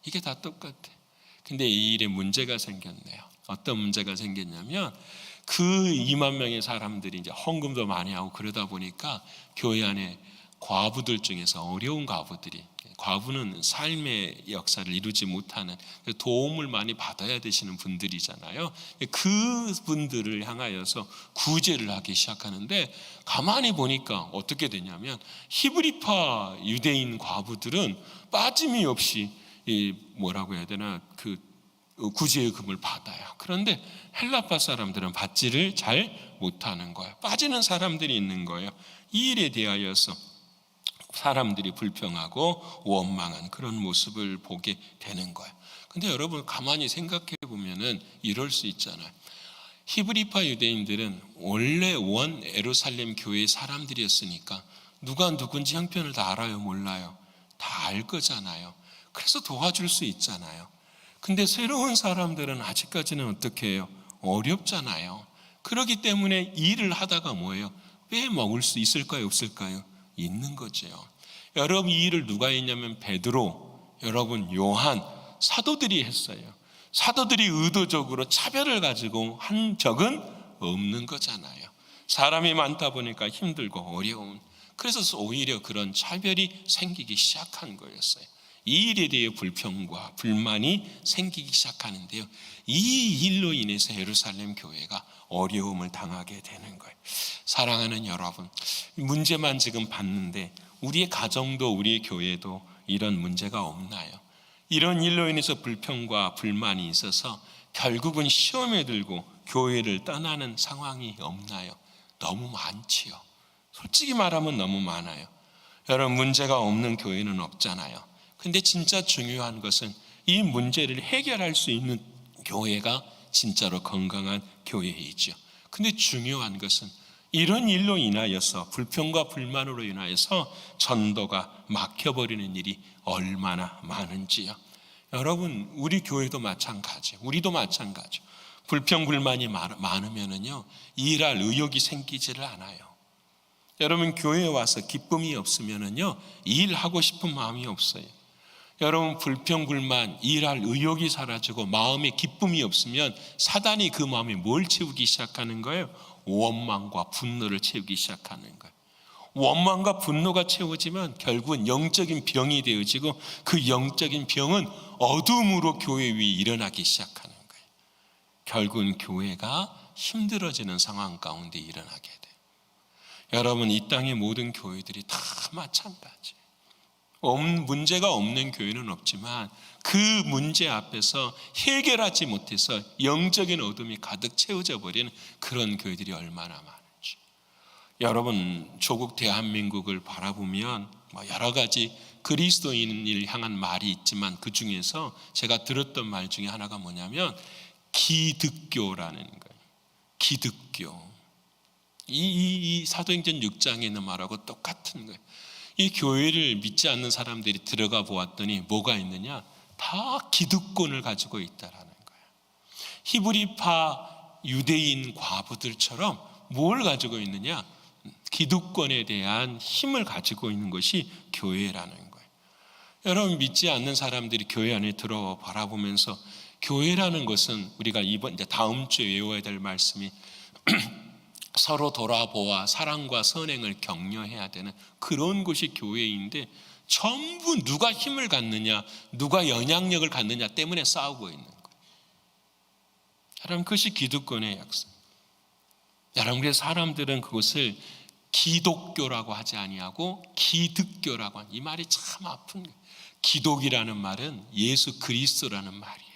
이게 다 똑같아요. 근데 이 일에 문제가 생겼네요. 어떤 문제가 생겼냐면 그 2만 명의 사람들이 이제 헌금도 많이 하고 그러다 보니까 교회 안에 과부들 중에서 어려운 과부들이, 과부는 삶의 역사를 이루지 못하는 도움을 많이 받아야 되시는 분들이잖아요. 그 분들을 향하여서 구제를 하기 시작하는데 가만히 보니까 어떻게 되냐면 히브리파 유대인 과부들은 빠짐이 없이 뭐라고 해야 되나 그 구제의 금을 받아요. 그런데 헬라파 사람들은 받지를 잘 못하는 거예요. 빠지는 사람들이 있는 거예요. 이 일에 대하여서 사람들이 불평하고 원망한 그런 모습을 보게 되는 거예요. 근데 여러분 가만히 생각해 보면은 이럴 수 있잖아요. 히브리파 유대인들은 원래 원 예루살렘 교회의 사람들이었으니까 누가 누군지 형편을 다 알아요, 몰라요? 다 알 거잖아요. 그래서 도와줄 수 있잖아요. 근데 새로운 사람들은 아직까지는 어떻게 해요? 어렵잖아요. 그렇기 때문에 일을 하다가 뭐예요? 빼먹을 수 있을까요, 없을까요? 있는 거죠. 여러분, 이 일을 누가 했냐면 베드로, 여러분 요한, 사도들이 했어요. 사도들이 의도적으로 차별을 가지고 한 적은 없는 거잖아요. 사람이 많다 보니까 힘들고 어려운, 그래서 오히려 그런 차별이 생기기 시작한 거였어요. 이 일에 대해 불평과 불만이 생기기 시작하는데요, 이 일로 인해서 예루살렘 교회가 어려움을 당하게 되는 거예요. 사랑하는 여러분, 문제만 지금 봤는데 우리의 가정도 우리의 교회도 이런 문제가 없나요? 이런 일로 인해서 불평과 불만이 있어서 결국은 시험에 들고 교회를 떠나는 상황이 없나요? 너무 많지요. 솔직히 말하면 너무 많아요. 여러분, 문제가 없는 교회는 없잖아요. 근데 진짜 중요한 것은 이 문제를 해결할 수 있는 교회가 진짜로 건강한 교회이죠. 근데 중요한 것은 이런 일로 인하여서, 불평과 불만으로 인하여서 전도가 막혀버리는 일이 얼마나 많은지요. 여러분, 우리 교회도 마찬가지, 우리도 마찬가지. 불평 불만이 많으면은요, 일할 의욕이 생기지를 않아요. 여러분, 교회에 와서 기쁨이 없으면은요, 일하고 싶은 마음이 없어요. 여러분, 불평 불만, 일할 의욕이 사라지고 마음에 기쁨이 없으면 사단이 그 마음에 뭘 채우기 시작하는 거예요? 원망과 분노를 채우기 시작하는 거예요. 원망과 분노가 채워지면 결국은 영적인 병이 되어지고, 그 영적인 병은 어둠으로 교회 위에 일어나기 시작하는 거예요. 결국은 교회가 힘들어지는 상황 가운데 일어나게 돼요. 여러분, 이 땅의 모든 교회들이 다 마찬가지예요. 문제가 없는 교회는 없지만 그 문제 앞에서 해결하지 못해서 영적인 어둠이 가득 채워져 버리는 그런 교회들이 얼마나 많은지. 여러분, 조국 대한민국을 바라보면 여러 가지 그리스도인을 향한 말이 있지만 그 중에서 제가 들었던 말 중에 하나가 뭐냐면 기득교라는 거예요. 기득교. 이 사도행전 6장에 있는 말하고 똑같은 거예요. 이 교회를 믿지 않는 사람들이 들어가 보았더니 뭐가 있느냐? 다 기득권을 가지고 있다라는 거예요. 히브리파 유대인 과부들처럼 뭘 가지고 있느냐? 기득권에 대한 힘을 가지고 있는 것이 교회라는 거예요. 여러분, 믿지 않는 사람들이 교회 안에 들어 바라보면서, 교회라는 것은 우리가 이제 다음 주에 외워야 될 말씀이 서로 돌아보아 사랑과 선행을 격려해야 되는 그런 곳이 교회인데, 전부 누가 힘을 갖느냐, 누가 영향력을 갖느냐 때문에 싸우고 있는 거예요. 여러분, 그것이 기득권의 약속. 여러분, 그래서 사람들은 그것을 기독교라고 하지 아니하고 기득교라고 하는, 이 말이 참 아픈 거예요. 기독이라는 말은 예수 그리스도라는 말이에요.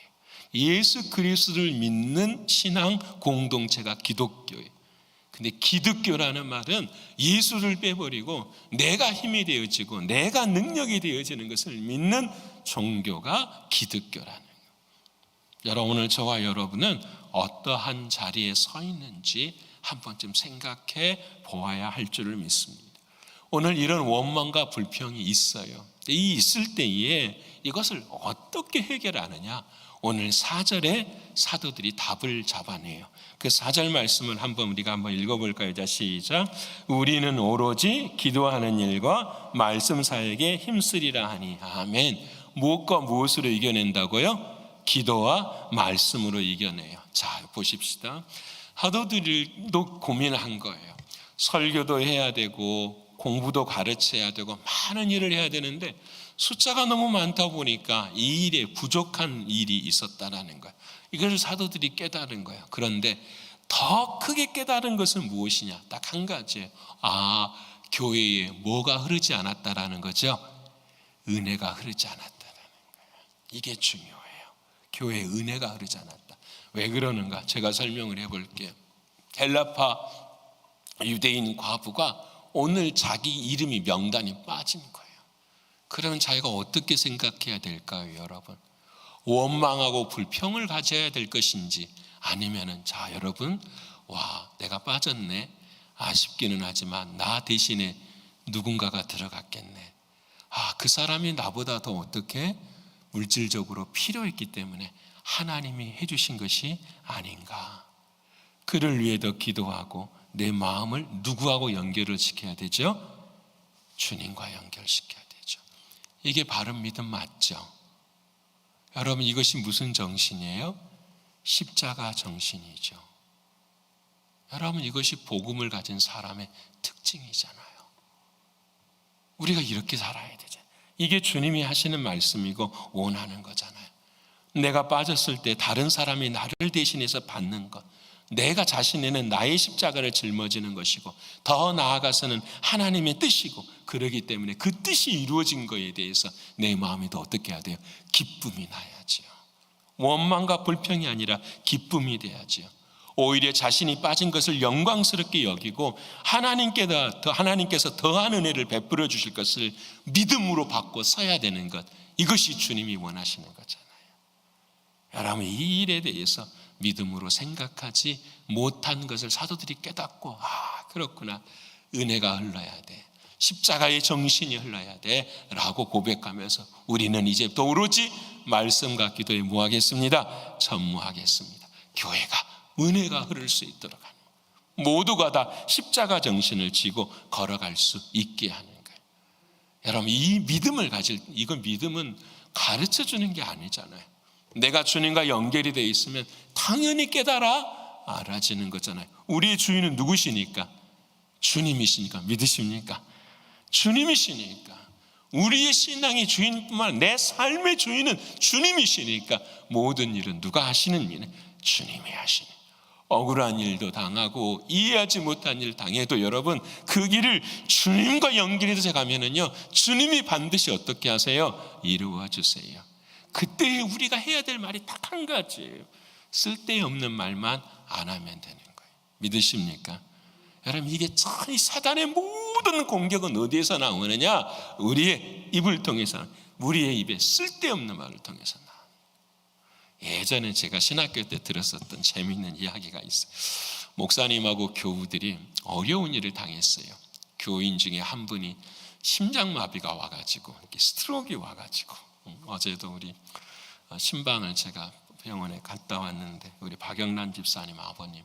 예수 그리스도를 믿는 신앙 공동체가 기독교예요. 근데 기득교라는 말은 예수를 빼버리고 내가 힘이 되어지고 내가 능력이 되어지는 것을 믿는 종교가 기득교라는 거예요. 여러분, 오늘 저와 여러분은 어떠한 자리에 서 있는지 한 번쯤 생각해 보아야 할 줄을 믿습니다. 오늘 이런 원망과 불평이 있어요. 이 있을 때에 이것을 어떻게 해결하느냐? 오늘 4절에 사도들이 답을 잡아내요. 그 4절 말씀을 우리가 한번 읽어볼까요? 자, 시작. 우리는 오로지 기도하는 일과 말씀 사역에 힘쓰리라 하니. 아멘. 무엇과 무엇으로 이겨낸다고요? 기도와 말씀으로 이겨내요. 자, 보십시다. 사도들도 고민한 거예요. 설교도 해야 되고 공부도 가르쳐야 되고 많은 일을 해야 되는데 숫자가 너무 많다 보니까 이 일에 부족한 일이 있었다라는 거예요. 이걸 사도들이 깨달은 거예요. 그런데 더 크게 깨달은 것은 무엇이냐? 딱 한 가지예요. 교회에 뭐가 흐르지 않았다라는 거죠. 은혜가 흐르지 않았다라는 거예요. 이게 중요해요. 교회에 은혜가 흐르지 않았다. 왜 그러는가? 제가 설명을 해볼게요. 헬라파 유대인 과부가 오늘 자기 이름이 명단이 빠진 거예요. 그러면 자기가 어떻게 생각해야 될까요, 여러분? 원망하고 불평을 가져야 될 것인지, 아니면은 자, 여러분, 내가 빠졌네, 아쉽기는 하지만 나 대신에 누군가가 들어갔겠네. 그 사람이 나보다 더 어떻게 물질적으로 필요했기 때문에 하나님이 해주신 것이 아닌가. 그를 위해 더 기도하고 내 마음을 누구하고 연결을 시켜야 되죠? 주님과 연결시켜야 되죠. 이게 바른 믿음 맞죠? 여러분, 이것이 무슨 정신이에요? 십자가 정신이죠. 여러분, 이것이 복음을 가진 사람의 특징이잖아요. 우리가 이렇게 살아야 되잖아요. 이게 주님이 하시는 말씀이고 원하는 거잖아요. 내가 빠졌을 때 다른 사람이 나를 대신해서 받는 것, 내가 자신에는 나의 십자가를 짊어지는 것이고 더 나아가서는 하나님의 뜻이고, 그러기 때문에 그 뜻이 이루어진 것에 대해서 내 마음이 더 어떻게 해야 돼요? 기쁨이 나야지요. 원망과 불평이 아니라 기쁨이 돼야지요. 오히려 자신이 빠진 것을 영광스럽게 여기고 하나님께서 더한 은혜를 베풀어 주실 것을 믿음으로 받고 서야 되는 것, 이것이 주님이 원하시는 거잖아요. 여러분, 이 일에 대해서 믿음으로 생각하지 못한 것을 사도들이 깨닫고, 그렇구나, 은혜가 흘러야 돼, 십자가의 정신이 흘러야 돼 라고 고백하면서 우리는 이제부터 오로지 말씀과 기도에 뭐하겠습니다? 전무하겠습니다. 교회가 은혜가 흐를 수 있도록 하는, 모두가 다 십자가 정신을 지고 걸어갈 수 있게 하는 거예요. 여러분, 이 믿음을 이건 믿음은 가르쳐 주는 게 아니잖아요. 내가 주님과 연결이 되어 있으면 당연히 깨달아 알아지는 거잖아요. 우리의 주인은 누구시니까? 주님이시니까. 믿으십니까? 주님이시니까. 우리의 신앙의 주인뿐만 아니라 내 삶의 주인은 주님이시니까 모든 일은 누가 하시는 일은 주님이 하시는. 억울한 일도 당하고 이해하지 못한 일 당해도 여러분, 그 길을 주님과 연결해서 가면은요, 주님이 반드시 어떻게 하세요? 이루어 주세요. 그때 우리가 해야 될 말이 딱 한 가지예요. 쓸데없는 말만 안 하면 되는 거예요. 믿으십니까? 여러분, 이게 참 사단의 모든 공격은 어디에서 나오느냐? 우리의 입을 통해서, 우리의 입에 쓸데없는 말을 통해서 나옵니다. 예전에 제가 신학교 때 들었었던 재미있는 이야기가 있어요. 목사님하고 교우들이 어려운 일을 당했어요. 교인 중에 한 분이 심장마비가 와가지고, 스트로크가 와가지고, 어제도 우리 신방을 제가 병원에 갔다 왔는데, 우리 박영란 집사님 아버님이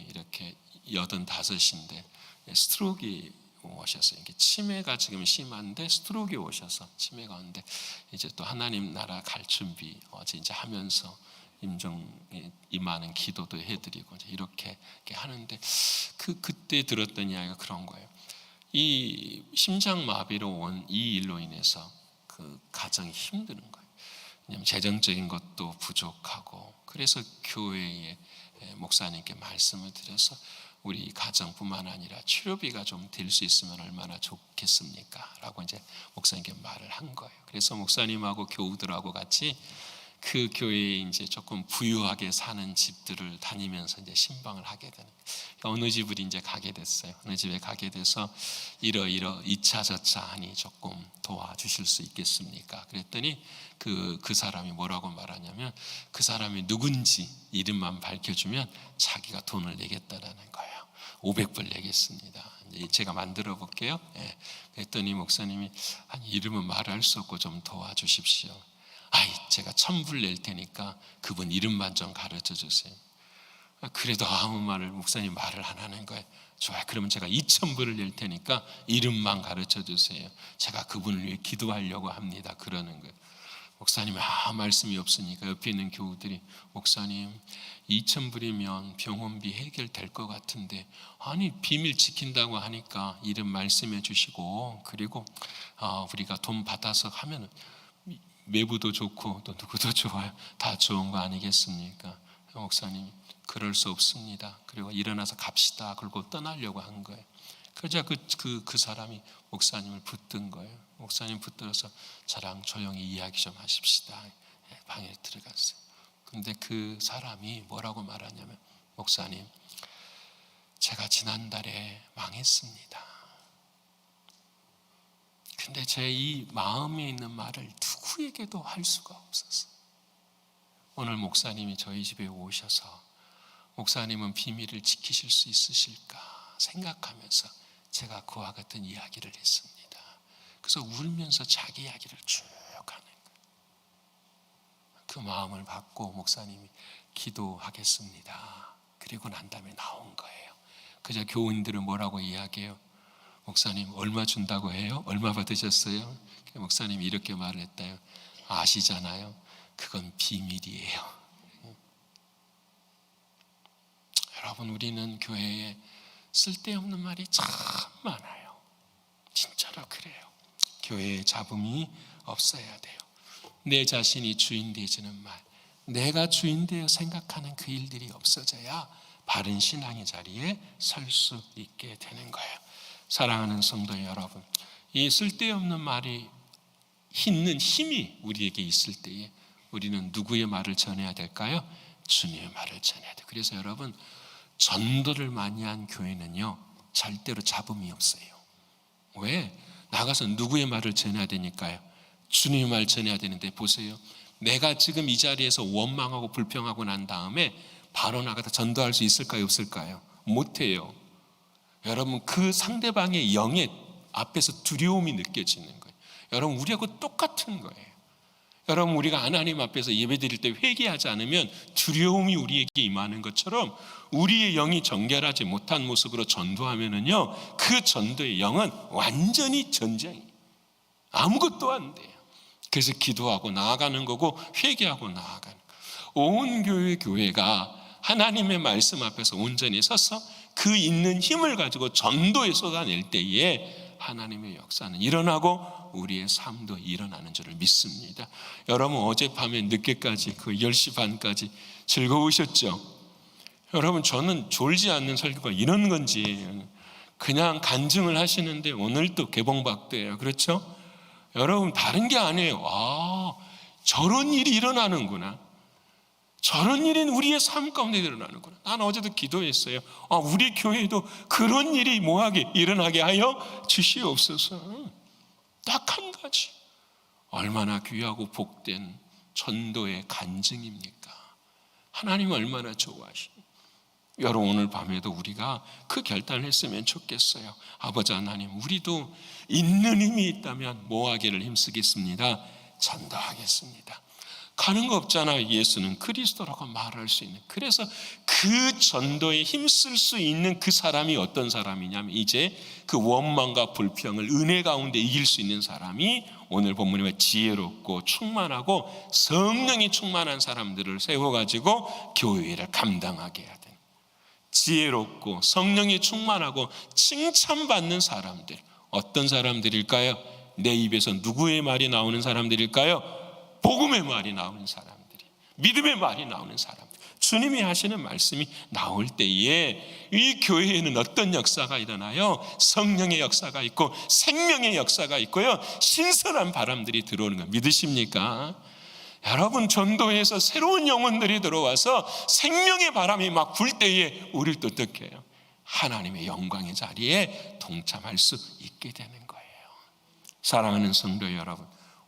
이렇게 85인데 스트로크가 오셔서, 이게 치매가 지금 심한데 스트로크가 오셔서 치매가 오는데, 이제 또 하나님 나라 갈 준비 어제 이제 하면서 임하는 기도도 해드리고 이렇게 하는데, 그때 들었던 이야기가 그런 거예요. 이 심장마비로 온 이 일로 인해서 그 가정이 힘드는 거예요. 왜냐하면 재정적인 것도 부족하고, 그래서 교회에 목사님께 말씀을 드려서 우리 가정뿐만 아니라 치료비가 좀 될 수 있으면 얼마나 좋겠습니까? 라고 이제 목사님께 말을 한 거예요. 그래서 목사님하고 교우들하고 같이 그 교회에 이제 조금 부유하게 사는 집들을 다니면서 이제 신방을 하게 되는 거예요. 어느 집을 이제 가게 됐어요. 어느 집에 가게 돼서 이러 이차 저차 하니 조금 도와주실 수 있겠습니까? 그랬더니 그 사람이 뭐라고 말하냐면, 그 사람이 누군지 이름만 밝혀주면 자기가 돈을 내겠다라는 거예요. 500불 내겠습니다. 제가 만들어 볼게요. 그랬더니 목사님이, 아니, 이름은 말할 수 없고 좀 도와주십시오. 제가 1000불 낼 테니까 그분 이름만 좀 가르쳐 주세요. 그래도 아무 말을, 목사님 말을 안 하는 거예요. 좋아요, 그러면 제가 2000불을 낼 테니까 이름만 가르쳐 주세요. 제가 그분을 위해 기도하려고 합니다. 그러는 거예요. 목사님 말씀이 없으니까 옆에 있는 교우들이 목사님 2,000불이면 병원비 해결될 것 같은데 아니 비밀 지킨다고 하니까 이름 말씀해 주시고 그리고 우리가 돈 받아서 하면 매부도 좋고 또 누구도 좋아요. 다 좋은 거 아니겠습니까? 목사님 그럴 수 없습니다. 그리고 일어나서 갑시다. 그러고 떠나려고 한 거예요. 그러자 그 사람이 목사님을 붙든 거예요. 목사님 붙들어서 저랑 조용히 이야기 좀 하십시다. 방에 들어갔어요. 근데 그 사람이 뭐라고 말하냐면 목사님 제가 지난달에 망했습니다. 근데 제 이 마음에 있는 말을 누구에게도 할 수가 없어서 오늘 목사님이 저희 집에 오셔서 목사님은 비밀을 지키실 수 있으실까 생각하면서 제가 그와 같은 이야기를 했습니다. 그래서 울면서 자기 이야기를 쭉 하는 거예요. 그 마음을 받고 목사님이 기도하겠습니다. 그리고 난 다음에 나온 거예요. 그저 교인들은 뭐라고 이야기해요? 목사님 얼마 준다고 해요? 얼마 받으셨어요? 목사님이 이렇게 말을 했다요. 아시잖아요. 그건 비밀이에요. 여러분 우리는 교회에 쓸데없는 말이 참 많아요. 진짜로 그래요. 교회에 잡음이 없어야 돼요. 내 자신이 주인 되지는 말, 내가 주인 되어 생각하는 그 일들이 없어져야 바른 신앙의 자리에 설 수 있게 되는 거예요. 사랑하는 성도 여러분, 이 쓸데없는 말이 있는 힘이 우리에게 있을 때에 우리는 누구의 말을 전해야 될까요? 주님의 말을 전해야 돼요. 그래서 여러분 전도를 많이 한 교회는요 절대로 잡음이 없어요. 왜? 나가서 누구의 말을 전해야 되니까요. 주님의 말 전해야 되는데 보세요. 내가 지금 이 자리에서 원망하고 불평하고 난 다음에 바로 나가서 전도할 수 있을까요? 없을까요? 못해요. 여러분 그 상대방의 영의 앞에서 두려움이 느껴지는 거예요. 여러분 우리하고 똑같은 거예요. 여러분 우리가 하나님 앞에서 예배드릴 때 회개하지 않으면 두려움이 우리에게 임하는 것처럼 우리의 영이 정결하지 못한 모습으로 전도하면은요 그 전도의 영은 완전히 전쟁이 아무것도 안 돼요. 그래서 기도하고 나아가는 거고 회개하고 나아가는 거예요. 온 교회가 하나님의 말씀 앞에서 온전히 서서 그 있는 힘을 가지고 전도에 쏟아낼 때에 하나님의 역사는 일어나고 우리의 삶도 일어나는 줄을 믿습니다. 여러분 어젯밤에 늦게까지 그 10시 반까지 즐거우셨죠? 여러분 저는 졸지 않는 설교가 이런 건지 그냥 간증을 하시는데 오늘 또 개봉박도예요. 그렇죠? 여러분 다른 게 아니에요. 저런 일이 일어나는구나. 저런 일이 우리의 삶 가운데 일어나는구나. 난 어제도 기도했어요. 우리 교회에도 그런 일이 뭐하게 일어나게 하여 주시옵소서. 딱 한 가지. 얼마나 귀하고 복된 전도의 간증입니까? 하나님 얼마나 좋아하시니. 여러분 오늘 밤에도 우리가 그 결단을 했으면 좋겠어요. 아버지 하나님 우리도 있는 힘이 있다면 뭐하기를 힘쓰겠습니다. 전도하겠습니다. 가는 거 없잖아요. 예수는 그리스도라고 말할 수 있는. 그래서 그 전도에 힘쓸 수 있는 그 사람이 어떤 사람이냐면 이제 그 원망과 불평을 은혜 가운데 이길 수 있는 사람이 오늘 본문에 지혜롭고 충만하고 성령이 충만한 사람들을 세워가지고 교회를 감당하게 해야 돼요. 지혜롭고 성령이 충만하고 칭찬받는 사람들. 어떤 사람들일까요? 내 입에서 누구의 말이 나오는 사람들일까요? 복음의 말이 나오는 사람들이, 믿음의 말이 나오는 사람들, 주님이 하시는 말씀이 나올 때에 이 교회에는 어떤 역사가 일어나요? 성령의 역사가 있고 생명의 역사가 있고요, 신선한 바람들이 들어오는 거 믿으십니까? 여러분 전도에서 새로운 영혼들이 들어와서 생명의 바람이 막 불 때에 우리를 또 어떻게 해요? 하나님의 영광의 자리에 동참할 수 있게 되는 거예요. 사랑하는 성도 여러분,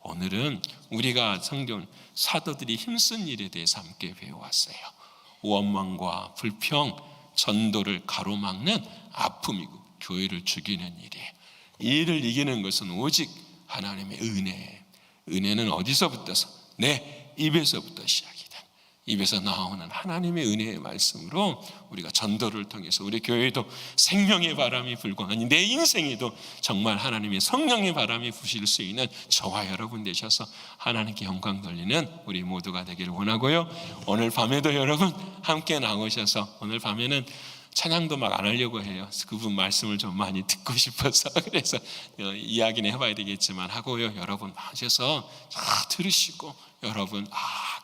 오늘은 우리가 성경 사도들이 힘쓴 일에 대해서 함께 배워왔어요. 원망과 불평, 전도를 가로막는 아픔이고 교회를 죽이는 일이에요. 이 일을 이기는 것은 오직 하나님의 은혜. 은혜는 어디서부터서? 내 입에서부터 시작이다. 입에서 나오는 하나님의 은혜의 말씀으로 우리가 전도를 통해서 우리 교회에도 생명의 바람이 불고, 아니 내 인생에도 정말 하나님의 성령의 바람이 부실 수 있는 저와 여러분 되셔서 하나님께 영광 돌리는 우리 모두가 되기를 원하고요. 오늘 밤에도 여러분 함께 나오셔서, 오늘 밤에는 찬양도 막 안 하려고 해요. 그분 말씀을 좀 많이 듣고 싶어서 그래서 이야기는 해봐야 되겠지만 하고요. 여러분 하셔서 들으시고, 여러분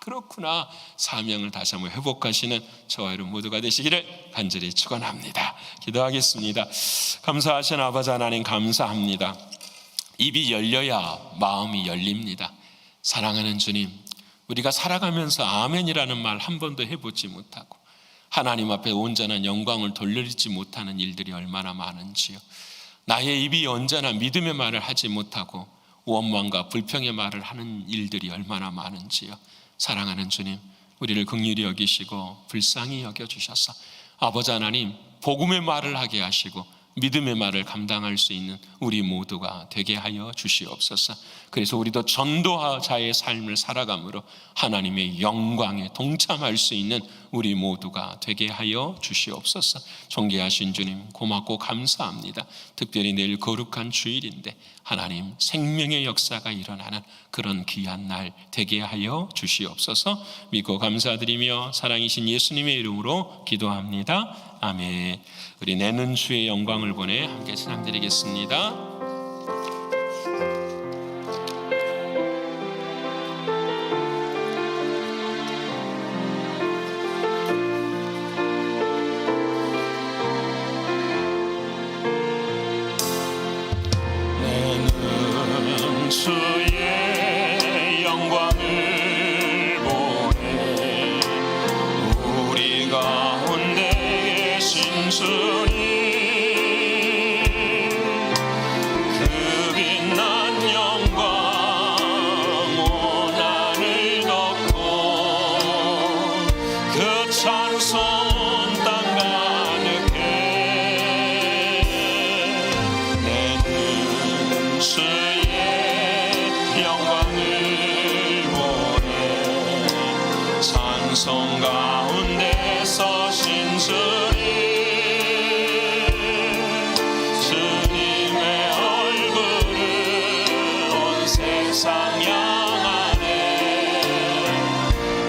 그렇구나 사명을 다시 한번 회복하시는 저와 여러분 모두가 되시기를 간절히 축원합니다. 기도하겠습니다. 감사하신 아버지 하나님 감사합니다. 입이 열려야 마음이 열립니다. 사랑하는 주님, 우리가 살아가면서 아멘이라는 말 한 번도 해보지 못하고 하나님 앞에 온전한 영광을 돌리지 못하는 일들이 얼마나 많은지요. 나의 입이 언제나 믿음의 말을 하지 못하고 원망과 불평의 말을 하는 일들이 얼마나 많은지요. 사랑하는 주님, 우리를 긍휼히 여기시고 불쌍히 여겨주셔서 아버지 하나님 복음의 말을 하게 하시고 믿음의 말을 감당할 수 있는 우리 모두가 되게 하여 주시옵소서. 그래서 우리도 전도자의 삶을 살아감으로 하나님의 영광에 동참할 수 있는 우리 모두가 되게 하여 주시옵소서. 존귀하신 주님 고맙고 감사합니다. 특별히 내일 거룩한 주일인데 하나님 생명의 역사가 일어나는 그런 귀한 날 되게 하여 주시옵소서. 믿고 감사드리며 사랑이신 예수님의 이름으로 기도합니다. 아멘. 우리 내는 주의 영광을 보내 함께 찬양드리겠습니다. 내는 주의 영광을 보내 우리 가운데 계신 주님, 그 빛난 영광 온 하늘 덮고 그 찬송 땅 가득해. 내는 주의 영광을 보내 찬송 가운데 서신 주님, 세상 향하네.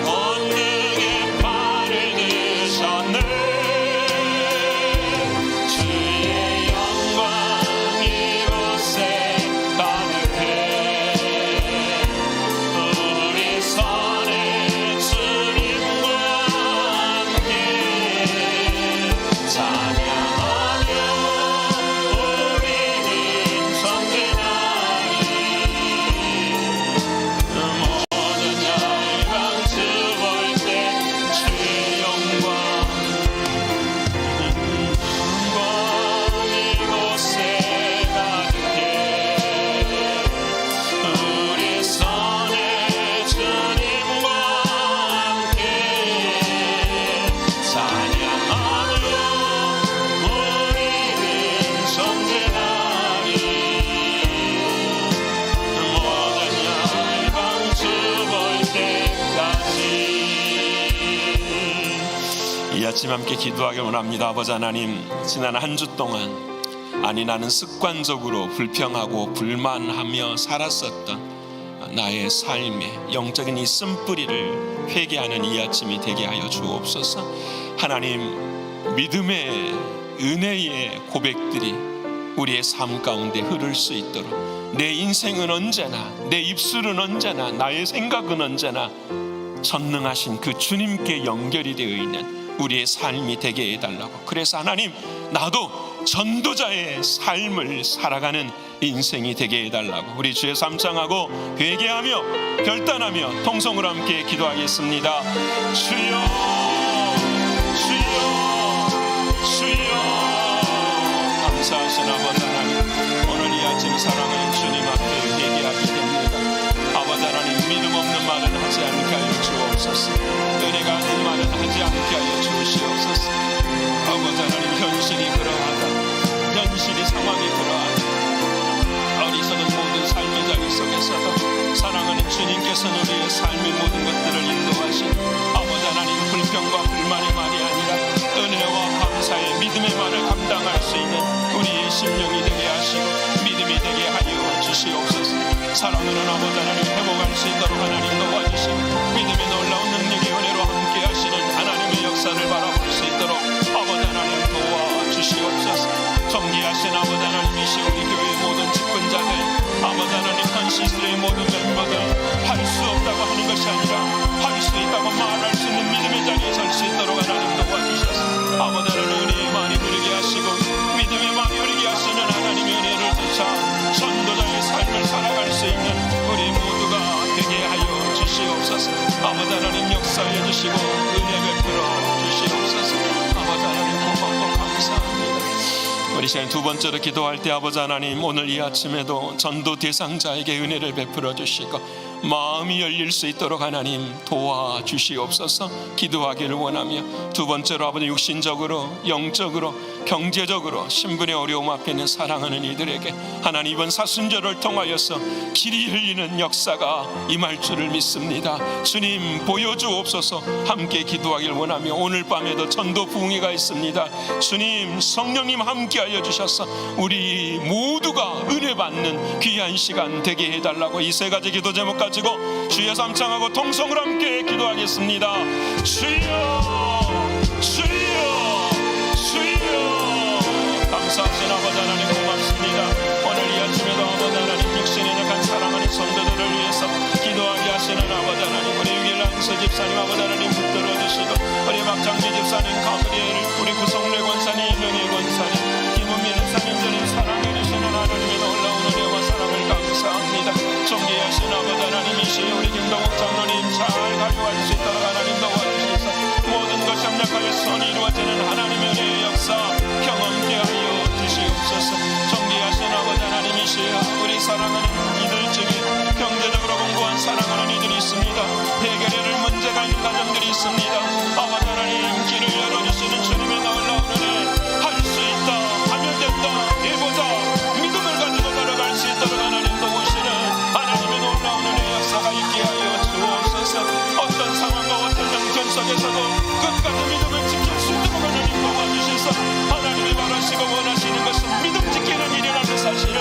권능의 팔을 드셨네. 주의 영광 이곳에 가득해. 우리 선의 주님과 함께 찬양하며 우리는 성진하리. 모든 열방 주볼 때 주의 영광 이곳에 가득해. 우리 선의 주님과 함께 찬양하며 우리는 성진하리. 모든 열방 주볼 때까지. 이 아침 함께 기도하길 원합니다. 아버지 하나님, 지난 한 주 동안 나는 습관적으로 불평하고 불만하며 살았었던 나의 삶의 영적인 이 쓴뿌리를 회개하는 이 아침이 되게 하여 주옵소서. 하나님, 믿음의 은혜의 고백들이 우리의 삶 가운데 흐를 수 있도록 내 인생은 언제나, 내 입술은 언제나, 나의 생각은 언제나 전능하신 그 주님께 연결이 되어 있는 우리의 삶이 되게 해달라고. 그래서 하나님, 나도 전도자의 삶을 살아가는 인생이 되게 해달라고 우리 주의 삼창하고 회개하며 결단하며 통성으로 함께 기도하겠습니다. 주여 주여 주여. 감사하신 아버지 하나님, 오늘 이 아침 사랑하는 주님 앞에 회개하게 됩니다. 아버지 하나님, 믿음 없는 말은 하지 않게 하여 주옵소서. 은혜가 아닌 말은 하지 않게 하여 주시옵소서. 아버지 하나님, 현실이 그러하다, 현실이 상황이 그러하다, 어리석은 모든 삶의 자리 속에서도 사랑하는 주님께서는 우리의 삶의 모든 것들을 인도하신 아버지 사랑하는 아버지 하나님 회복할 수 있도록 하나님 도와주시고 믿음의 놀라운 능력의 은혜로 함께 하시는 하나님의 역사를 바라볼 수 있도록 아버지 하나님 도와주시옵소서. 존귀하신 아버지 하나님이시 우리 교회 모든 직분자들 아버지 하나님 한시스의 모든 멤버들 할 수 없다고 하는 것이 아니라 할 수 있다고 말할 수 있는 믿음의 자리에 설 수 있도록 하나님 도와주셔서 아버지 하나님 은혜에 많이 누리게 하시고 믿음에 많이 누리게 하시는 하나님의 은혜를 주사 전도자의 삶을 살아갈 수 있는 우리 모두가 되게 하여 주시옵소서. 아버지 하나님 역사해 주시고 은혜 베풀어 주시옵소서. 아버지 하나님 고맙고 감사합니다. 우리 시간 두 번째로 기도할 때 아버지 하나님 오늘 이 아침에도 전도 대상자에게 은혜를 베풀어 주시고 마음이 열릴 수 있도록 하나님 도와주시옵소서. 기도하기를 원하며 두 번째로 아버지 육신적으로 영적으로 경제적으로 신분의 어려움 앞에 있는 사랑하는 이들에게 하나님 이번 사순절을 통하여서 길이 흘리는 역사가 임할 줄을 믿습니다. 주님 보여주옵소서. 함께 기도하기를 원하며 오늘 밤에도 전도 부흥회가 있습니다. 주님 성령님 함께하여 주셔서 우리 모두가 은혜 받는 귀한 시간 되게 해달라고 이 세 가지 기도 제목 가지고 주여 삼창하고 통성을 함께 기도하겠습니다. 주여 주여 주여. 감사하신 아버지 하나님 고맙습니다. 오늘 이 아침에도 아버지 하나님 육신에 약한 사랑하는 성도들을 위해서 기도하게 하시는 아버지 하나님 우리 유길란서 집사님 아버지 하나님 붙들어 주시고 우리 박장미 집사님 가브리엘 우리 구성래 권사님 이명희 권사님 김은민 사님들이 사랑해 주시는 하나님의 놀라운 은혜와 사랑을 감사합니다. 존귀하신 아버지 하나님이시 우리 김동욱 장로님 잘 가져와 줄 수 있도록 하나님 도와주시소. 모든 것이 합력하여 선이 이루어지는 하나님의 은혜의 역사 경험케 하여 주시옵소서. 존귀하신 아버지 하나님이시 우리 사랑하는 이들 중에 경제적으로 공부한 사랑하는 이들이 있습니다. 해결해야 할 문제가 있는 가정들이 있습니다. 아버지 하나님 길을 열어주시는 주님의 놀라운 은혜 할 수 있다 하면 된다 해보자 믿음을 가지고 걸어갈 수 있도록 하나님 도우시는 하나님의 놀라운 은혜의 역사가 있게 하여 주옵소서. 어떤 상황과 어떤 형편 속에서도 끝까지 믿음을 지킬 수 있도록 하나님 도와주셔서 하나님이 바라시고 원하시는 것은 믿음 지키는 일이라는 사실을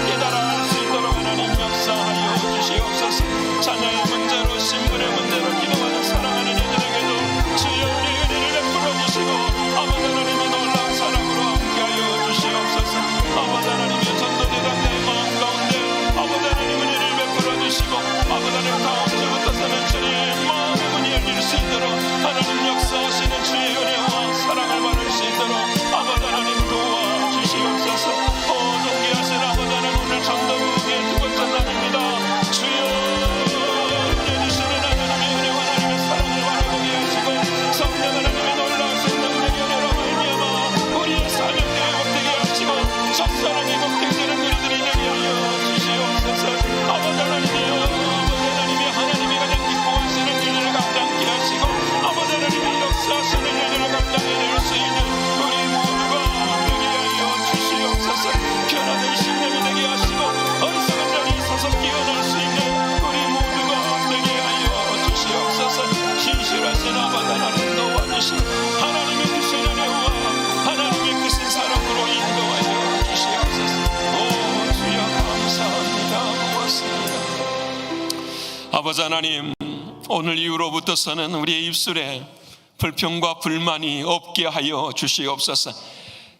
깨달아 알 수 있도록 하나님 역사하여 주시옵소서. 자녀의 문제로 신분의 문제로 기도하는 사랑하는 이들에게도 주여 우리 은혜를 베풀어 주시고 아버지 하나님의 놀라운 사랑으로 함께하여 주시옵소서. 아버지 하나님의 전도대장자의 마음 가운데 아버지 하나님 은혜를 베풀어 주시고 아버지 하나님 가운데 어떠서는 주님 마음의 문이 열릴 수 있도록 하나님 역사하시는 주의 은혜와 사랑을 받을 수 있도록 아버지 하나님 도와주시옵소서. 존귀하신 아버지 하나님 오늘 전도부의 두 번째 날입니다. 주여 은혜 주시는 하나님의 은혜와 하나님의 사랑을 바라보게 하시고 성령 하나님의 놀라우신 능력의 은혜로 말미암아 우리의 사명이 회복되게 하시고 첫사랑이 회복되는 우리들이 되게 하여 주시옵소서. 아버지 하나님이여 아버지 하나님이 하나님이 가장 기뻐하시는 일을 감당케 하시고 아버지 하나님이 역사하시는 일을 감당해낼 수 있는 우리 모두가 되게 하여 주시옵소서. 변화된 신념이 되게 하시고 어리석은 자리 서서 깨어날 수 있는 우리 모두가 되게 하여 주시옵소서. 신실하신 아버지 하나님 도와주시고 하나님의 크신 은혜와 하나님의 크신 사랑으로 인도하여 주시옵소서. 오 주여 감사합니다. 고맙습니다. 아버지 하나님 오늘 이후로부터서는 우리의 입술에 불평과 불만이 없게 하여 주시옵소서.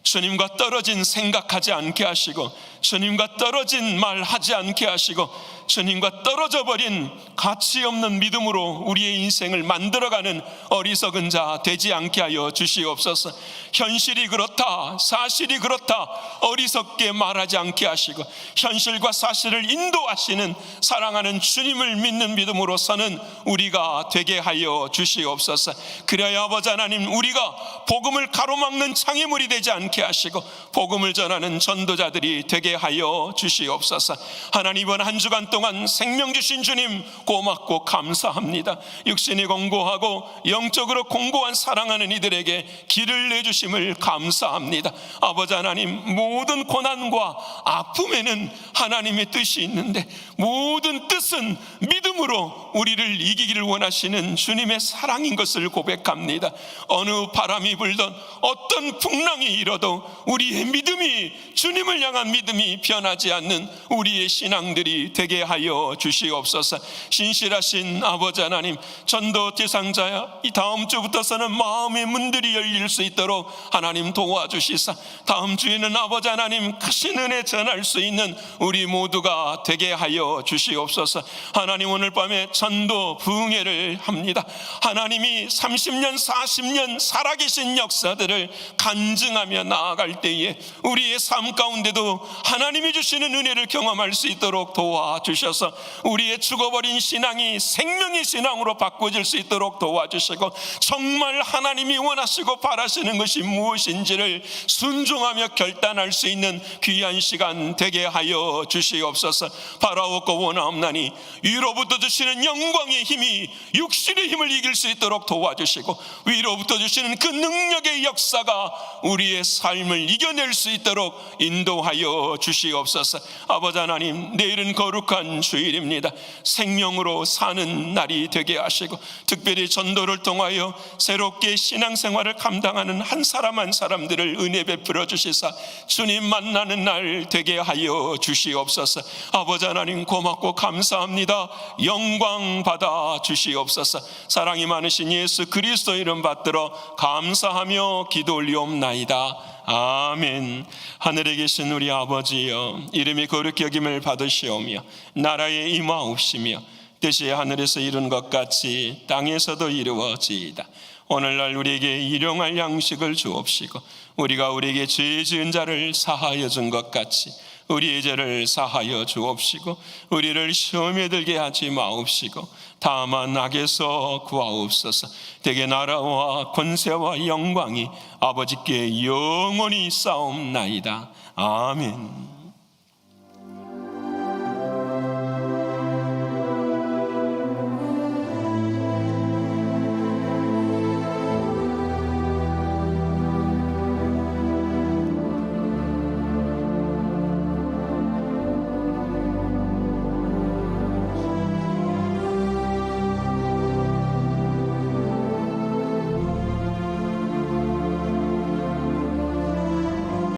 주님과 떨어진 생각하지 않게 하시고 주님과 떨어진 말 하지 않게 하시고 주님과 떨어져 버린 가치 없는 믿음으로 우리의 인생을 만들어가는 어리석은 자 되지 않게 하여 주시옵소서. 현실이 그렇다 사실이 그렇다 어리석게 말하지 않게 하시고 현실과 사실을 인도하시는 사랑하는 주님을 믿는 믿음으로서는 우리가 되게 하여 주시옵소서. 그래야 아버지 하나님 우리가 복음을 가로막는 장애물이 되지 않게 하시고 복음을 전하는 전도자들이 되게 하여 주시옵소서. 하나님 이번 한 주간 동안 생명 주신 주님 고맙고 감사합니다. 육신이 공고하고 영적으로 공고한 사랑하는 이들에게 길을 내주심을 감사합니다. 아버지 하나님 모든 고난과 아픔에는 하나님의 뜻이 있는데 모든 뜻은 믿음으로 우리를 이기기를 원하시는 주님의 사랑인 것을 고백합니다. 어느 바람이 불던 어떤 풍랑이 일어도 우리의 믿음이 주님을 향한 믿음이 변하지 않는 우리의 신앙들이 되게 하여 주시옵소서. 신실하신 아버지 하나님, 전도 대상자야 이 다음 주부터서는 마음의 문들이 열릴 수 있도록 하나님 도와주시사, 다음 주에는 아버지 하나님 크신 은혜 전할 수 있는 우리 모두가 되게 하여 주시옵소서. 하나님, 오늘 밤에 전도 부흥회를 합니다. 하나님이 30년 40년 살아계신 역사들을 간증하며 나아갈 때에 우리의 삶 가운데도 하나님이 주시는 은혜를 경험할 수 있도록 도와주셔서 우리의 죽어버린 신앙이 생명의 신앙으로 바꿔질 수 있도록 도와주시고, 정말 하나님이 원하시고 바라시는 것이 무엇인지를 순종하며 결단할 수 있는 귀한 시간 되게 하여 주시옵소서. 바라옵고 원하옵나니 위로부터 주시는 영광의 힘이 육신의 힘을 이길 수 있도록 도와주시고, 위로부터 주시는 그 능력의 역사가 우리의 삶을 이겨낼 수 있도록 인도하여 주시옵소서. 아버지 하나님, 내일은 거룩한 주일입니다. 생명으로 사는 날이 되게 하시고, 특별히 전도를 통하여 새롭게 신앙생활을 감당하는 한 사람 한 사람들을 은혜 베풀어 주시사 주님 만나는 날 되게 하여 주시옵소서. 아버지 하나님, 고맙고 감사합니다. 영광 받아 주시옵소서. 사랑이 많으신 예수 그리스도 이름 받들어 감사하며 기도 올리옵나이다. 아멘. 하늘에 계신 우리 아버지여, 이름이 거룩히 여김을 받으시오며 나라에 임하옵시며 뜻이 하늘에서 이룬 것 같이 땅에서도 이루어지이다. 오늘날 우리에게 일용할 양식을 주옵시고, 우리가 우리에게 죄 지은 자를 사하여 준 것 같이 우리의 죄를 사하여 주옵시고, 우리를 시험에 들게 하지 마옵시고 다만 악에서 구하옵소서. 대개 나라와 권세와 영광이 아버지께 영원히 싸움나이다. 아멘.